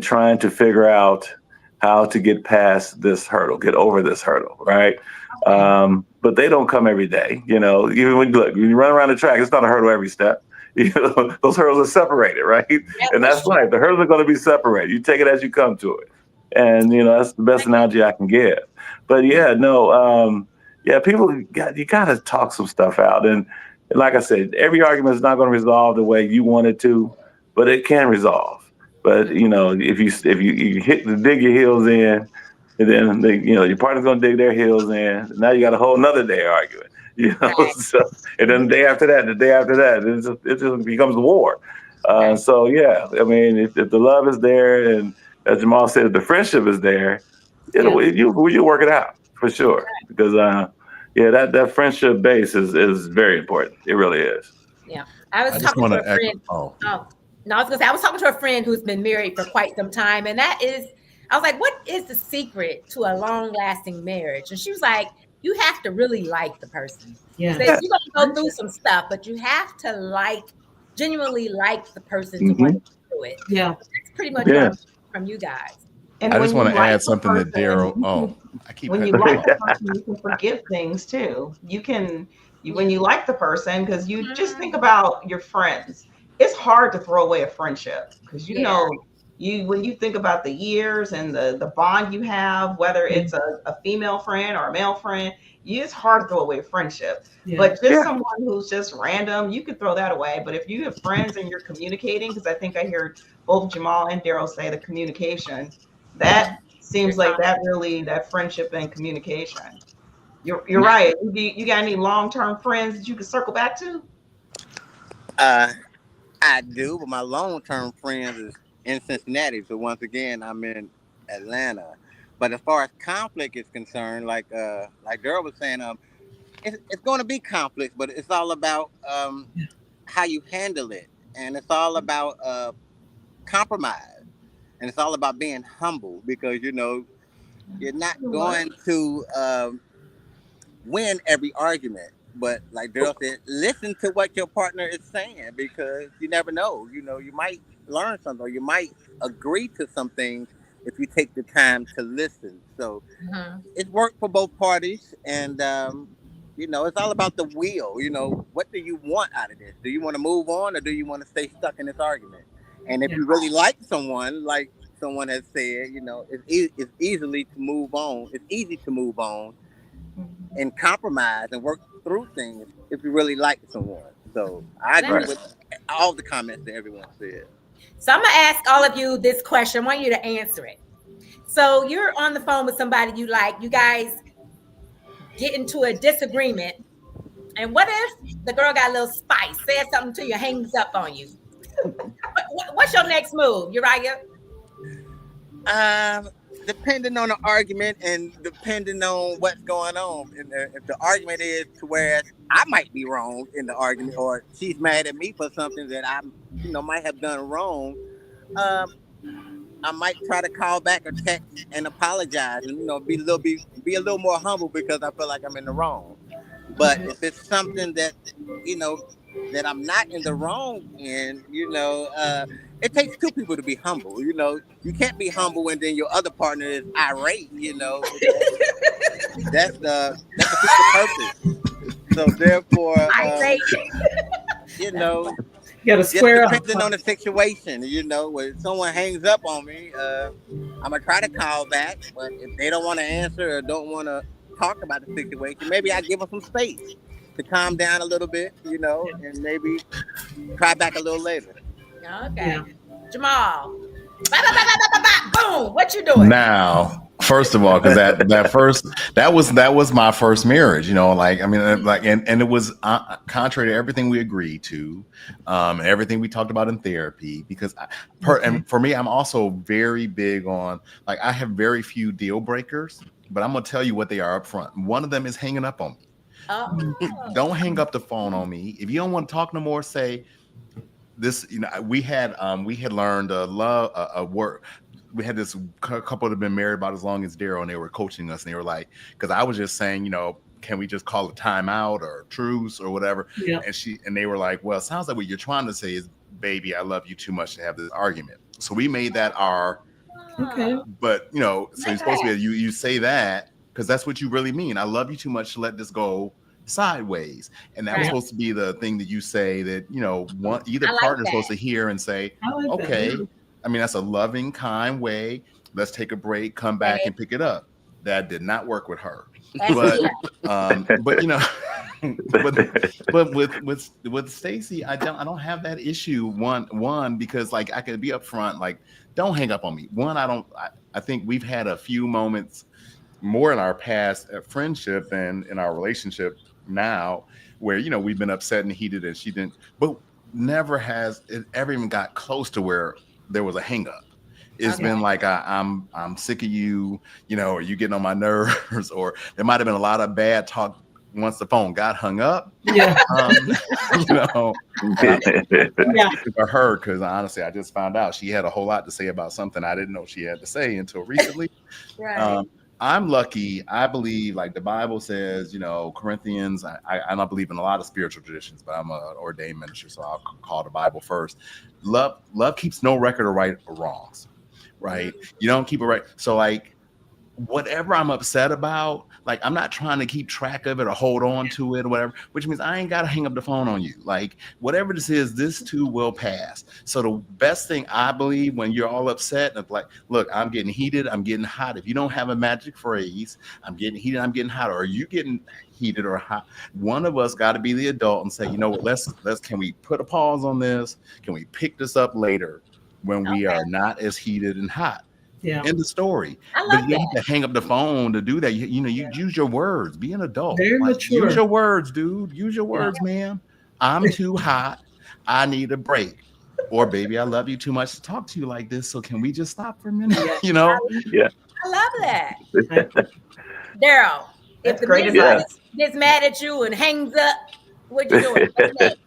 Speaker 5: trying to figure out how to get past this hurdle, get over this hurdle, right? But they don't come every day. Even when you run around the track, it's not a hurdle every step. Those hurdles are seperated, right? And that's life. The hurdles are going to be separated. You take it as you come to it. And, that's the best analogy I can give. But people, you got to talk some stuff out. And like I said, every argument is not going to resolve the way you want it to, but it can resolve. But, if you dig your heels in, and then your partner's going to dig their heels in, now you got a whole nother day arguing. So, and then the day after that, it just becomes war. So I mean, if the love is there, and as Jamal said, if the friendship is there, you work it out for sure. Because that friendship base is very important. It really is.
Speaker 1: Yeah, I was talking to a friend. I was talking to a friend who's been married for quite some time, and I was like, "What is the secret to a long-lasting marriage?" And she was like, you have to really like the person. Yeah. So you're going to go through some stuff, but you have to genuinely like the person to want to do it. Yeah. So that's pretty much from you guys.
Speaker 4: And I just want to add something that Daryl.
Speaker 2: When you like the person, you can forgive things too. When you like the person, because you just think about your friends. It's hard to throw away a friendship because when you think about the years and the bond you have, whether it's a female friend or a male friend, it's hard to throw away a friendship. Yeah. But just someone who's just random, you could throw that away. But if you have friends and you're communicating, because I think I heard both Jamal and Daryl say the communication, that seems like that friendship and communication. You're right. You got any long-term friends that you can circle back to?
Speaker 6: I do, but my long-term friends is in Cincinnati. So once again, I'm in Atlanta. But as far as conflict is concerned, like Daryl was saying, it's going to be conflict, but it's all about how you handle it, and it's all about compromise, and it's all about being humble because you're not going to win every argument. But like Daryl said, listen to what your partner is saying because you never know. You might learn something, or you might agree to some things if you take the time to listen. So it's work for both parties, and it's all about the will. What do you want out of this? Do you want to move on, or do you want to stay stuck in this argument? And if you really like someone, like someone has said, it's easily to move on. It's easy to move on and compromise and work through things if you really like someone. So I agree with all the comments that everyone said.
Speaker 1: So I'm going to ask all of you this question. I want you to answer it. So you're on the phone with somebody you like. You guys get into a disagreement. And what if the girl got a little spice, says something to you, hangs up on you? What's your next move, Uriah?
Speaker 6: Depending on the argument and depending on what's going on. And if the argument is to where I might be wrong in the argument, or she's mad at me for something that I, might have done wrong, I might try to call back or text and apologize, and be a little more humble because I feel like I'm in the wrong. But if it's something that that I'm not in the wrong in, it takes two people to be humble. You can't be humble and then your other partner is irate. That's the purpose. So therefore,
Speaker 3: You gotta
Speaker 6: Just
Speaker 3: square up.
Speaker 6: depending on the situation, you know, when someone hangs up on me, I'm gonna try to call back. But if they don't want to answer or don't want to talk about the situation, maybe I give them some space to calm down a little bit, you know, and maybe try back a little later.
Speaker 1: Okay.
Speaker 3: Yeah.
Speaker 1: Jamal. Ba, ba, ba, ba, ba, ba, ba. Boom. What you doing?
Speaker 4: Now, first of all, because that was my first marriage, you know, like I mean, like and it was contrary to everything we agreed to, everything we talked about in therapy. Because and for me, I'm also very big on like I have very few deal breakers, but I'm gonna tell you what they are up front. One of them is hanging up on me.
Speaker 1: Oh.
Speaker 4: Don't hang up the phone on me. If you don't want to talk no more, say this. You know, we had learned a word. We had this couple that had been married about as long as Daryl, and they were coaching us, and they were like, because I was just saying, you know, can we just call a timeout or truce or whatever?
Speaker 3: Yeah.
Speaker 4: And they were like, well, it sounds like what you're trying to say is, baby, I love you too much to have this argument. So we made that our.
Speaker 3: Okay.
Speaker 4: But you know, so you're supposed to be you say that because that's what you really mean. I love you too much to let this go sideways, and that was supposed to be the thing that you say that you know either partner's supposed to hear and say, okay. I mean, that's a loving, kind way. Let's take a break, come back and pick it up. That did not work with her. But you know, but with Stacey, I don't have that issue. One, because like I could be upfront, like, don't hang up on me. One, I think we've had a few moments more in our past friendship and in our relationship now where, you know, we've been upset and heated and she didn't, but never has it ever even got close to where there was a hang up. It's been like I'm sick of you, you know, or you getting on my nerves, or there might have been a lot of bad talk once the phone got hung up.
Speaker 3: Yeah.
Speaker 4: You know, for her, because honestly, I just found out she had a whole lot to say about something I didn't know she had to say until recently.
Speaker 1: Right.
Speaker 4: I'm lucky. I believe, like the Bible says, you know, Corinthians, I don't believe in a lot of spiritual traditions, but I'm an ordained minister, so I'll call the Bible first. Love keeps no record of right or wrongs, right? You don't keep it right. So like, whatever I'm upset about, like I'm not trying to keep track of it or hold on to it or whatever, which means I ain't got to hang up the phone on you. Like whatever this is, this too will pass. So the best thing I believe when you're all upset and like, look, I'm getting heated, I'm getting hot. If you don't have a magic phrase, I'm getting heated, I'm getting hot, or are you getting heated or hot? One of us got to be the adult and say, you know what, let's can we put a pause on this? Can we pick this up later when we are not as heated and hot?
Speaker 3: Yeah.
Speaker 4: In the story.
Speaker 1: I love
Speaker 4: but you have to hang up the phone to do that. You know, you use your words. Be an adult.
Speaker 3: Very mature.
Speaker 4: Use your words, dude. Use your words, man. I'm too hot. I need a break. Or baby, I love you too much to talk to you like this. So can we just stop for a minute? You know?
Speaker 5: Yeah.
Speaker 1: I love that. Daryl, if the
Speaker 2: great
Speaker 1: man gets mad at you and hangs up, what you doing? What's next?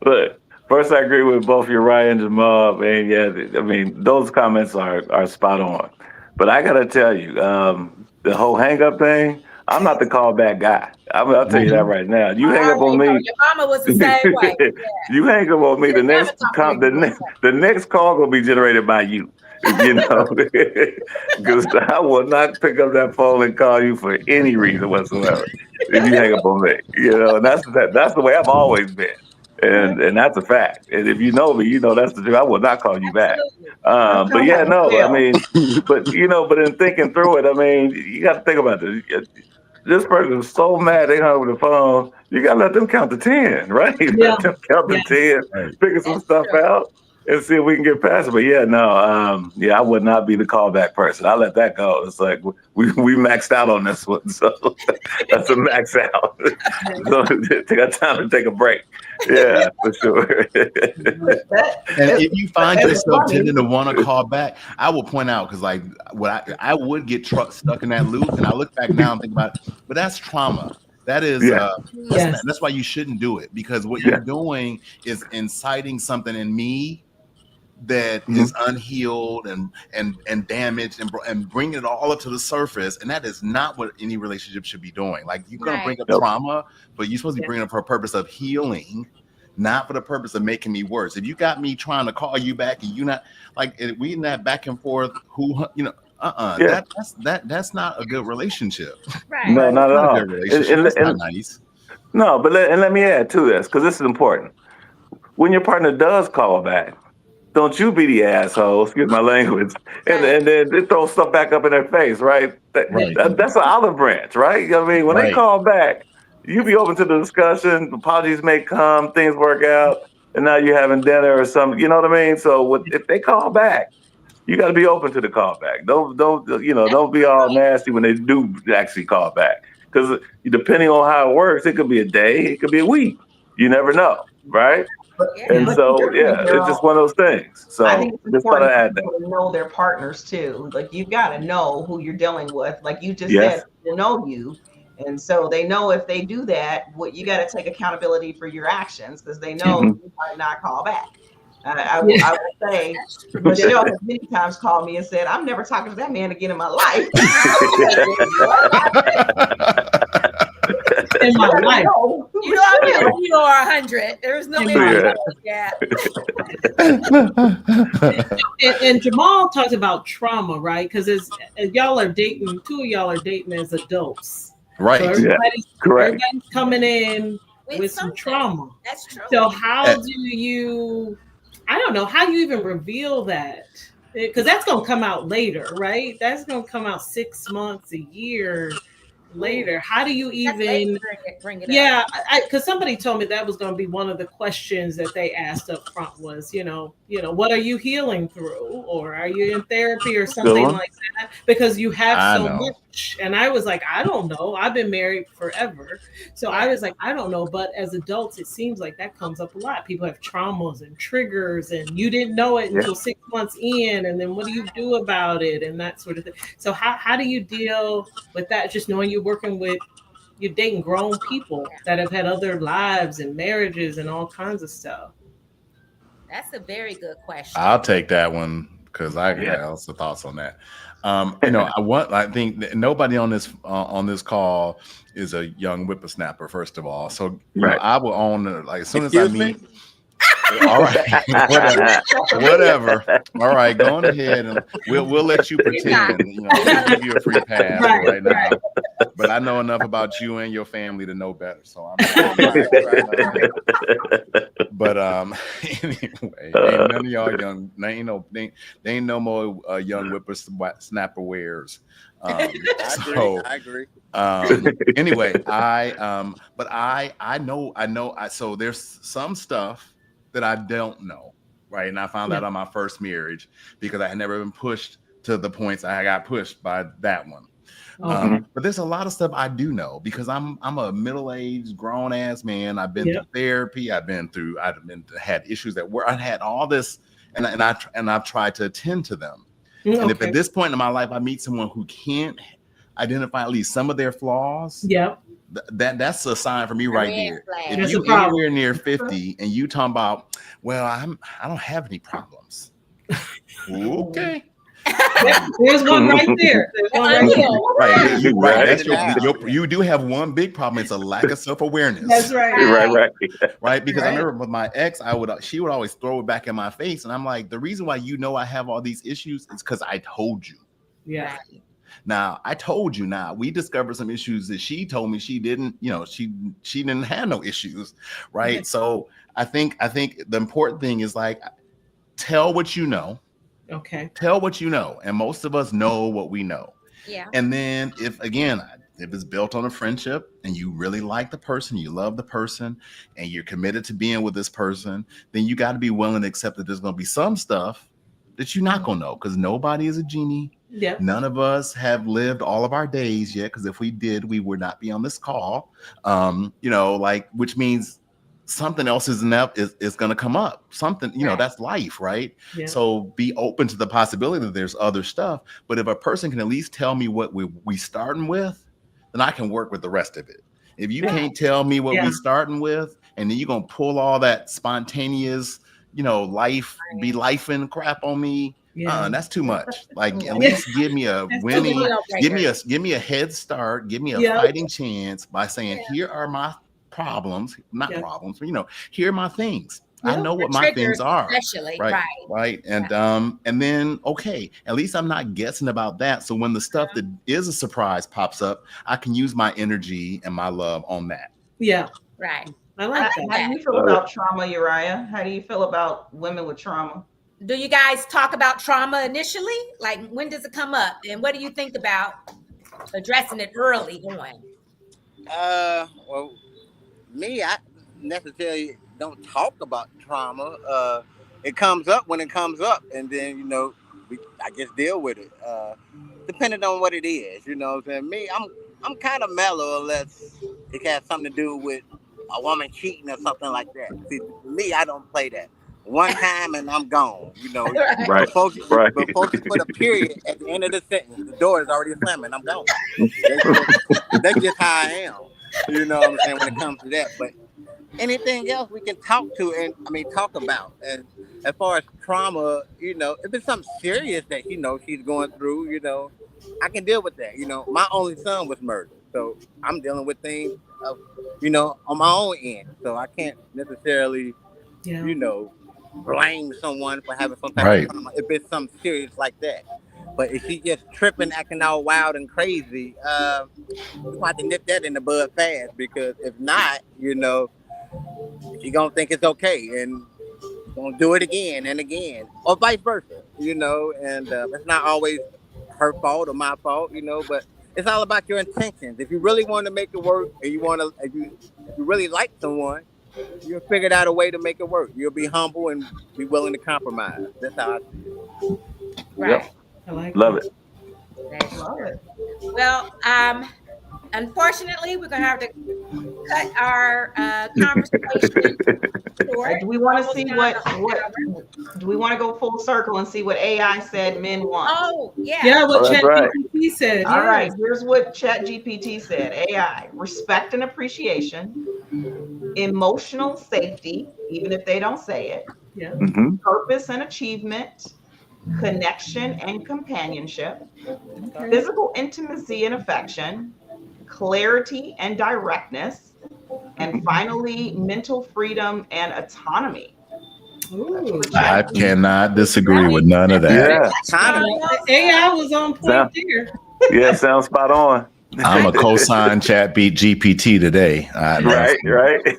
Speaker 5: Look, first, I agree with both Uriah and Jamal. And yeah, I mean, those comments are spot on. But I got to tell you, the whole hang up thing, I'm not the callback guy. I'll tell you that right now. You hang up on me.
Speaker 1: Your mama was the same way. Yeah.
Speaker 5: You hang up on me, the next call going to be generated by you. You know, because I will not pick up that phone and call you for any reason whatsoever if you hang up on me. You know, and that's the way I've always been. And that's a fact. And if you know me, you know that's the truth. I will not call you back. But yeah, no, I mean, but you know, but in thinking through it, I mean, you got to think about this. This person is so mad they hung up the phone. You got to let them count to 10, right? Let them count to 10, figure some stuff out, and see if we can get past it. But yeah, no, I would not be the callback person. I let that go. It's like we maxed out on this one, so that's a max out. So take our time to take a break. Yeah, for sure.
Speaker 4: And if you find yourself tending to want to call back, I will point out because like what I would get stuck in that loop, and I look back now and think about it, but that's trauma. That is that's why you shouldn't do it, because what you're doing is inciting something in me that is unhealed and damaged and bringing it all up to the surface, and that is not what any relationship should be doing. Like you're gonna bring up trauma, but you're supposed to be bringing up for a purpose of healing, not for the purpose of making me worse. If you got me trying to call you back and you not like we in that back and forth, that's not a good relationship.
Speaker 1: Right.
Speaker 5: No, not at all.
Speaker 4: That's not nice.
Speaker 5: No, but let me add to this because this is important. when your partner does call back, don't you be the asshole, excuse my language, and then they throw stuff back up in their face, right?
Speaker 4: Right.
Speaker 5: That's an olive branch, right? You know what I mean? When they
Speaker 4: Right.
Speaker 5: call back, you be open to the discussion, apologies may come, things work out, and now you're having dinner or something, you know what I mean? So if they call back, you got to be open to the callback. Don't be all nasty when they do actually call back. Because depending on how it works, it could be a day, it could be a week. You never know, right? And
Speaker 2: But
Speaker 5: so,
Speaker 2: seriously,
Speaker 5: yeah, it's just one of those things. So
Speaker 2: I think it's
Speaker 5: just thought
Speaker 2: important
Speaker 5: I
Speaker 2: for
Speaker 5: had that.
Speaker 2: people to know their partners too. Like you've got to know who you're dealing with. Like you just
Speaker 5: Yes.
Speaker 2: said, they know you. And so they know if they do that, what you got to take accountability for your actions because they know you might not call back. I will say, Michelle has many times called me and said, I'm never talking to that man again in my life.
Speaker 3: In my life.
Speaker 1: You know, you are 100. There's no
Speaker 3: And Jamal talked about trauma, right? Because as y'all are dating, two of y'all are dating as adults.
Speaker 4: Right.
Speaker 3: So everybody's coming in with some trauma.
Speaker 1: That's true.
Speaker 3: So how do you, I don't know, how do you even reveal that? Because that's going to come out later, right? That's going to come out 6 months, a year later. How do you even
Speaker 1: bring it
Speaker 3: up? Because somebody told me that was going to be one of the questions that they asked up front was, what are you healing through, or are you in therapy or something like that? Because you have so much. And I was like, I don't know. I've been married forever, so I was like, I don't know. But as adults, it seems like that comes up a lot. People have traumas and triggers, and you didn't know it until 6 months in, and then what do you do about it, and that sort of thing. So how do you deal with that? Just knowing you're dating grown people that have had other lives and marriages and all kinds of stuff.
Speaker 1: That's a very good question.
Speaker 4: I'll take that one because I have also thoughts on that. I think that nobody on this call is a young whippersnapper, first of all. So I will own as soon as I meet. All right, whatever. All right, go on ahead and we'll let you pretend. We'll give you a free pass right now. But I know enough about you and your family to know better. So I'm but anyway, ain't none of y'all young. They ain't no more young whippersnapper wears.
Speaker 6: I agree.
Speaker 4: Anyway, I know. So there's some stuff that I don't know, right? And I found out on my first marriage because I had never been pushed to the points I got pushed by that one. But there's a lot of stuff I do know because I'm a middle-aged grown ass man. I've been through therapy. I've had issues at work. I had all this, and I've tried to attend to them. And if at this point in my life I meet someone who can't identify at least some of their flaws, that's a sign for me right there. If you anywhere near 50 and you talking about, well, I don't have any problems. Okay.
Speaker 3: There's one right there.
Speaker 4: You do have one big problem. It's a lack of self-awareness.
Speaker 3: That's right.
Speaker 4: Right. Because I remember with my ex, she would always throw it back in my face. And I'm like, the reason why I have all these issues is because I told you.
Speaker 3: Yeah.
Speaker 4: Now I told you. Now we discovered some issues that she told me she didn't. She didn't have no issues, right?
Speaker 3: Okay.
Speaker 4: So I think the important thing is tell what you know.
Speaker 3: Okay.
Speaker 4: Tell what you know, and most of us know what we know.
Speaker 1: Yeah.
Speaker 4: And then if it's built on a friendship and you really like the person, you love the person, and you're committed to being with this person, then you got to be willing to accept that there's going to be some stuff that you're not going to know because nobody is a genie.
Speaker 3: Yeah.
Speaker 4: None of us have lived all of our days yet, because if we did, we would not be on this call. Which means something else is going to come up. Something, that's life, right?
Speaker 3: Yeah.
Speaker 4: So be open to the possibility that there's other stuff. But if a person can at least tell me what we starting with, then I can work with the rest of it. If you can't tell me what we starting with, and then you're going to pull all that spontaneous, life crap on me. That's too much. At least give me a winning, give me a head start, give me a fighting chance by saying, here are my problems, problems, but here are my things. I know what my things are.
Speaker 1: Especially,
Speaker 4: right. And then, okay, at least I'm not guessing about that. So when the stuff that is a surprise pops up, I can use my energy and my love on that.
Speaker 3: Yeah.
Speaker 1: Right.
Speaker 3: I like that.
Speaker 2: How do you feel about trauma, Uriah? How do you feel about women with trauma?
Speaker 1: Do you guys talk about trauma initially? Like, when does it come up? And what do you think about addressing it early on?
Speaker 6: Well, me, I necessarily don't talk about trauma. It comes up when it comes up, and then I just deal with it. Depending on what it is, you know what I'm saying? Me, I'm kind of mellow unless it has something to do with a woman cheating or something like that. See, me, I don't play that. One time and I'm gone,
Speaker 5: Right.
Speaker 6: Before you
Speaker 5: Right.
Speaker 6: put a period at the end of the sentence, the door is already slamming. I'm gone. That's just how I am. You know what I'm saying when it comes to that. But anything else we can talk about. And as far as trauma, if it's something serious that she's going through, I can deal with that. My only son was murdered, so I'm dealing with things, on my own end. So I can't necessarily, blame someone for having some type of trauma if it's something serious like that. But if she just tripping, acting all wild and crazy, you have to nip that in the bud fast, because if not, she gonna think it's okay and gonna do it again and again, or vice versa, and it's not always her fault or my fault, but it's all about your intentions. If you really want to make it work, and if you really like someone, you'll figure out a way to make it work. You'll be humble and be willing to compromise. That's how I see it.
Speaker 1: Right.
Speaker 5: Yep.
Speaker 3: I like
Speaker 5: Love
Speaker 3: that.
Speaker 5: it.
Speaker 2: Love it.
Speaker 1: Well, unfortunately, we're gonna have to cut our conversation short.
Speaker 2: Do we want to see what? Do we want to go full circle and see what AI said men want?
Speaker 1: Oh, yeah.
Speaker 3: Yeah, what
Speaker 5: that's right.
Speaker 3: ChatGPT said.
Speaker 2: All
Speaker 3: yes.
Speaker 2: right, here's what ChatGPT said. AI: respect and appreciation, emotional safety, even if they don't say it,
Speaker 3: Yeah.
Speaker 5: Mhm.
Speaker 2: purpose and achievement, connection and companionship,
Speaker 3: Okay.
Speaker 2: physical intimacy and affection, clarity and directness, and finally, mental freedom and autonomy.
Speaker 3: Ooh.
Speaker 4: I cannot disagree with none of that.
Speaker 5: Yeah.
Speaker 6: Autonomy.
Speaker 3: AI was on point there.
Speaker 5: Yeah, sounds spot on.
Speaker 4: I'm a co-sign chat beat GPT today.
Speaker 5: Right.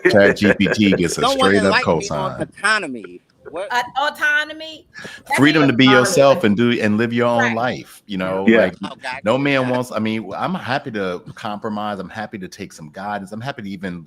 Speaker 4: Chat GPT gets a
Speaker 6: Someone
Speaker 4: straight up
Speaker 6: enlighten me on
Speaker 4: co-sign.
Speaker 6: autonomy. What?
Speaker 1: Autonomy. That
Speaker 4: Freedom
Speaker 1: means-
Speaker 4: to be yourself and live your own
Speaker 1: Right.
Speaker 4: life.
Speaker 5: Yeah.
Speaker 4: Like
Speaker 6: Oh, God.
Speaker 4: no man wants. I mean, I'm happy to compromise. I'm happy to take some guidance. I'm happy to even,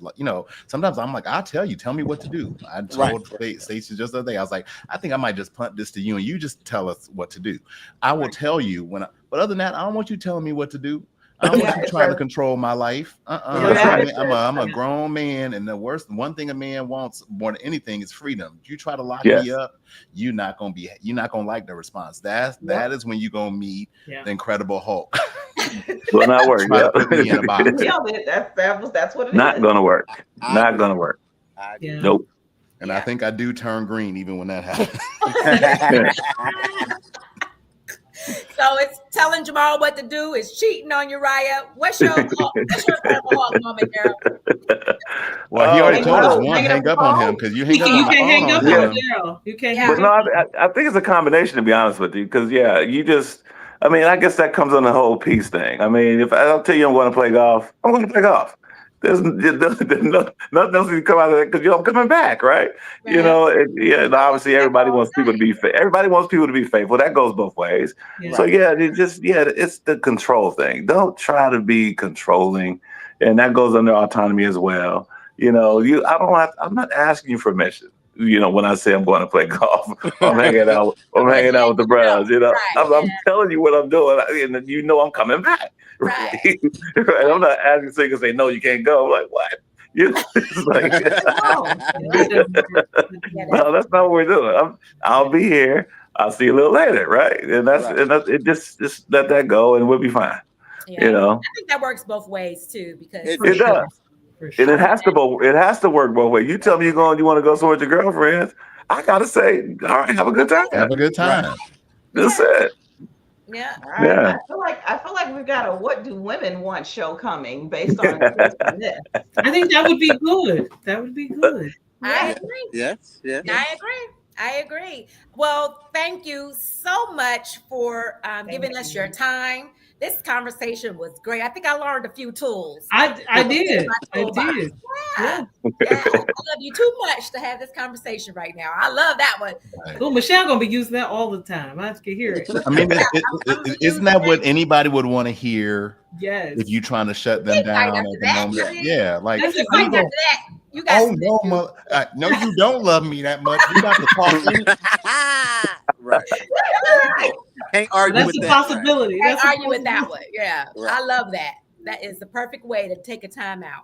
Speaker 4: sometimes I'm like, I'll tell me what to do. I told Stacey just the other day, I was like, I think I might just punt this to you and you just tell us what to do. I will tell you but other than that, I don't want you telling me what to do. I don't want you trying to control my life. I'm a grown man, and one thing a man wants more than anything is freedom. If you try to lock me up, you're not gonna like the response. That is when you're gonna meet the Incredible Hulk.
Speaker 5: Will not work.
Speaker 4: Try to put me in a box.
Speaker 2: That's what it is.
Speaker 5: Not gonna work. Not gonna work.
Speaker 3: Yeah.
Speaker 5: Nope.
Speaker 4: And I think I do turn green even when that happens.
Speaker 1: So it's telling Jamal what to do. It's cheating on Uriah. What's your moment, Daryl?
Speaker 4: Well, he already told us
Speaker 2: Hang
Speaker 4: one.
Speaker 2: up
Speaker 4: Hang
Speaker 2: the
Speaker 4: up on
Speaker 2: phone.
Speaker 4: him because you hang
Speaker 3: You
Speaker 4: up
Speaker 3: can't
Speaker 4: on
Speaker 3: hang up
Speaker 4: him.
Speaker 3: on Daryl. You can't hang
Speaker 5: But
Speaker 3: up.
Speaker 5: no, I think it's a combination, to be honest with you, because I guess that comes on the whole peace thing. I mean, if I'll tell you I'm going to play golf, I'm going to play golf. There's nothing else can come out of that because I'm coming back, right? Obviously everybody wants people to be everybody wants people to be faithful. That goes both ways.
Speaker 3: Yeah.
Speaker 5: So it's the control thing. Don't try to be controlling, and that goes under autonomy as well. I'm not asking you for permission. When I say I'm going to play golf, I'm hanging out with the bros. I'm telling you what I'm doing, and I'm coming back. Right. I'm not asking so you can say no, you can't go. I'm like, what? It's like, no, that's not what we're doing. I'll be here. I'll see you a little later, right? And it just let that go, and we'll be fine.
Speaker 1: Yeah. I think that works both ways too, because
Speaker 6: It
Speaker 5: does. And it has to work both ways. You tell me you want to go somewhere with your girlfriends, I gotta say, all right, have a good time.
Speaker 4: Have a good time.
Speaker 5: That's it.
Speaker 1: Yeah.
Speaker 2: All right. I feel like we've got a "What Do Women Want" show coming based on this.
Speaker 3: I think that would be good. That would be good.
Speaker 1: I agree.
Speaker 6: Yes.
Speaker 1: I agree. I agree. Well, thank you so much for giving us your time. This conversation was great. I think I learned a few tools.
Speaker 3: I did. I
Speaker 1: toolbox.
Speaker 3: did.
Speaker 1: Yeah. Yeah. I love you too much to have this conversation right now. I love that one.
Speaker 3: Oh, Michelle gonna be using that all the time. I can hear it.
Speaker 4: I mean, isn't that what anybody would want to hear?
Speaker 3: Yes.
Speaker 4: If you trying to shut them down at the moment, yeah, like
Speaker 3: That's
Speaker 1: Right after
Speaker 3: illegal.
Speaker 1: that, you got
Speaker 4: oh no, no, you don't love me that much. You got to talk.
Speaker 6: Right. Can't argue
Speaker 3: That's
Speaker 6: with
Speaker 3: a
Speaker 6: that.
Speaker 3: possibility.
Speaker 1: Can't
Speaker 3: That's a
Speaker 1: argue with that one. Yeah.
Speaker 6: Right.
Speaker 1: I love that. That is the perfect way to take a time out.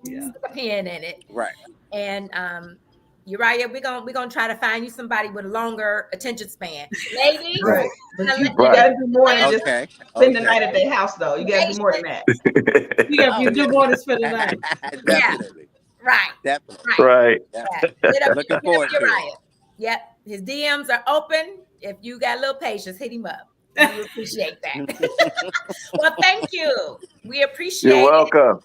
Speaker 3: Yeah.
Speaker 1: Stick a pin in it.
Speaker 6: Right.
Speaker 1: And Uriah, we're gonna try to find you somebody with a longer attention span. Ladies,
Speaker 2: Right. But you
Speaker 5: Right.
Speaker 2: gotta do more than just
Speaker 6: Okay.
Speaker 2: spend the night at their house, though. You gotta do more than that.
Speaker 3: You do more to spend the night.
Speaker 6: Definitely.
Speaker 1: right.
Speaker 6: Definitely.
Speaker 5: Right.
Speaker 6: Definitely.
Speaker 1: Hit up,
Speaker 6: Looking
Speaker 1: hit
Speaker 6: forward
Speaker 1: up
Speaker 6: to it.
Speaker 1: Uriah. Yep. His DMs are open. If you got a little patience, hit him up. We appreciate that. Well, thank you. We appreciate
Speaker 5: You're welcome.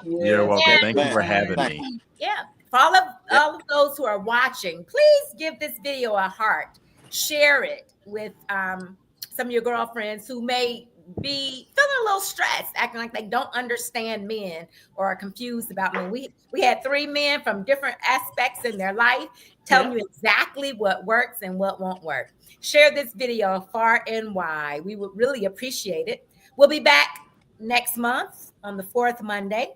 Speaker 4: You're welcome.
Speaker 1: And-
Speaker 4: Thank you for having me.
Speaker 1: it. Yeah. For all of those who are watching, please give this video a heart. Share it with some of your girlfriends who may be feeling a little stressed, acting like they don't understand men or are confused about men. We had 3 men from different aspects in their life telling you exactly what works and what won't work. Share this video far and wide. We would really appreciate it. We'll be back next month on the 4th Monday.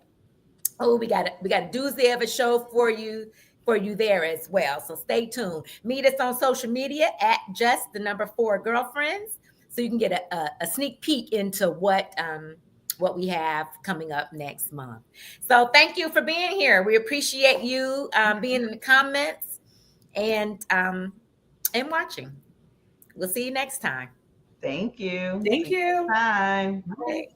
Speaker 1: Oh, we got a doozy of a show for you there as well. So stay tuned. Meet us on social media at just4 girlfriends, so you can get a sneak peek into what we have coming up next month. So thank you for being here. We appreciate you being in the comments and watching. We'll see you next time.
Speaker 2: Thank you.
Speaker 3: Thank you.
Speaker 2: Bye.
Speaker 1: Bye.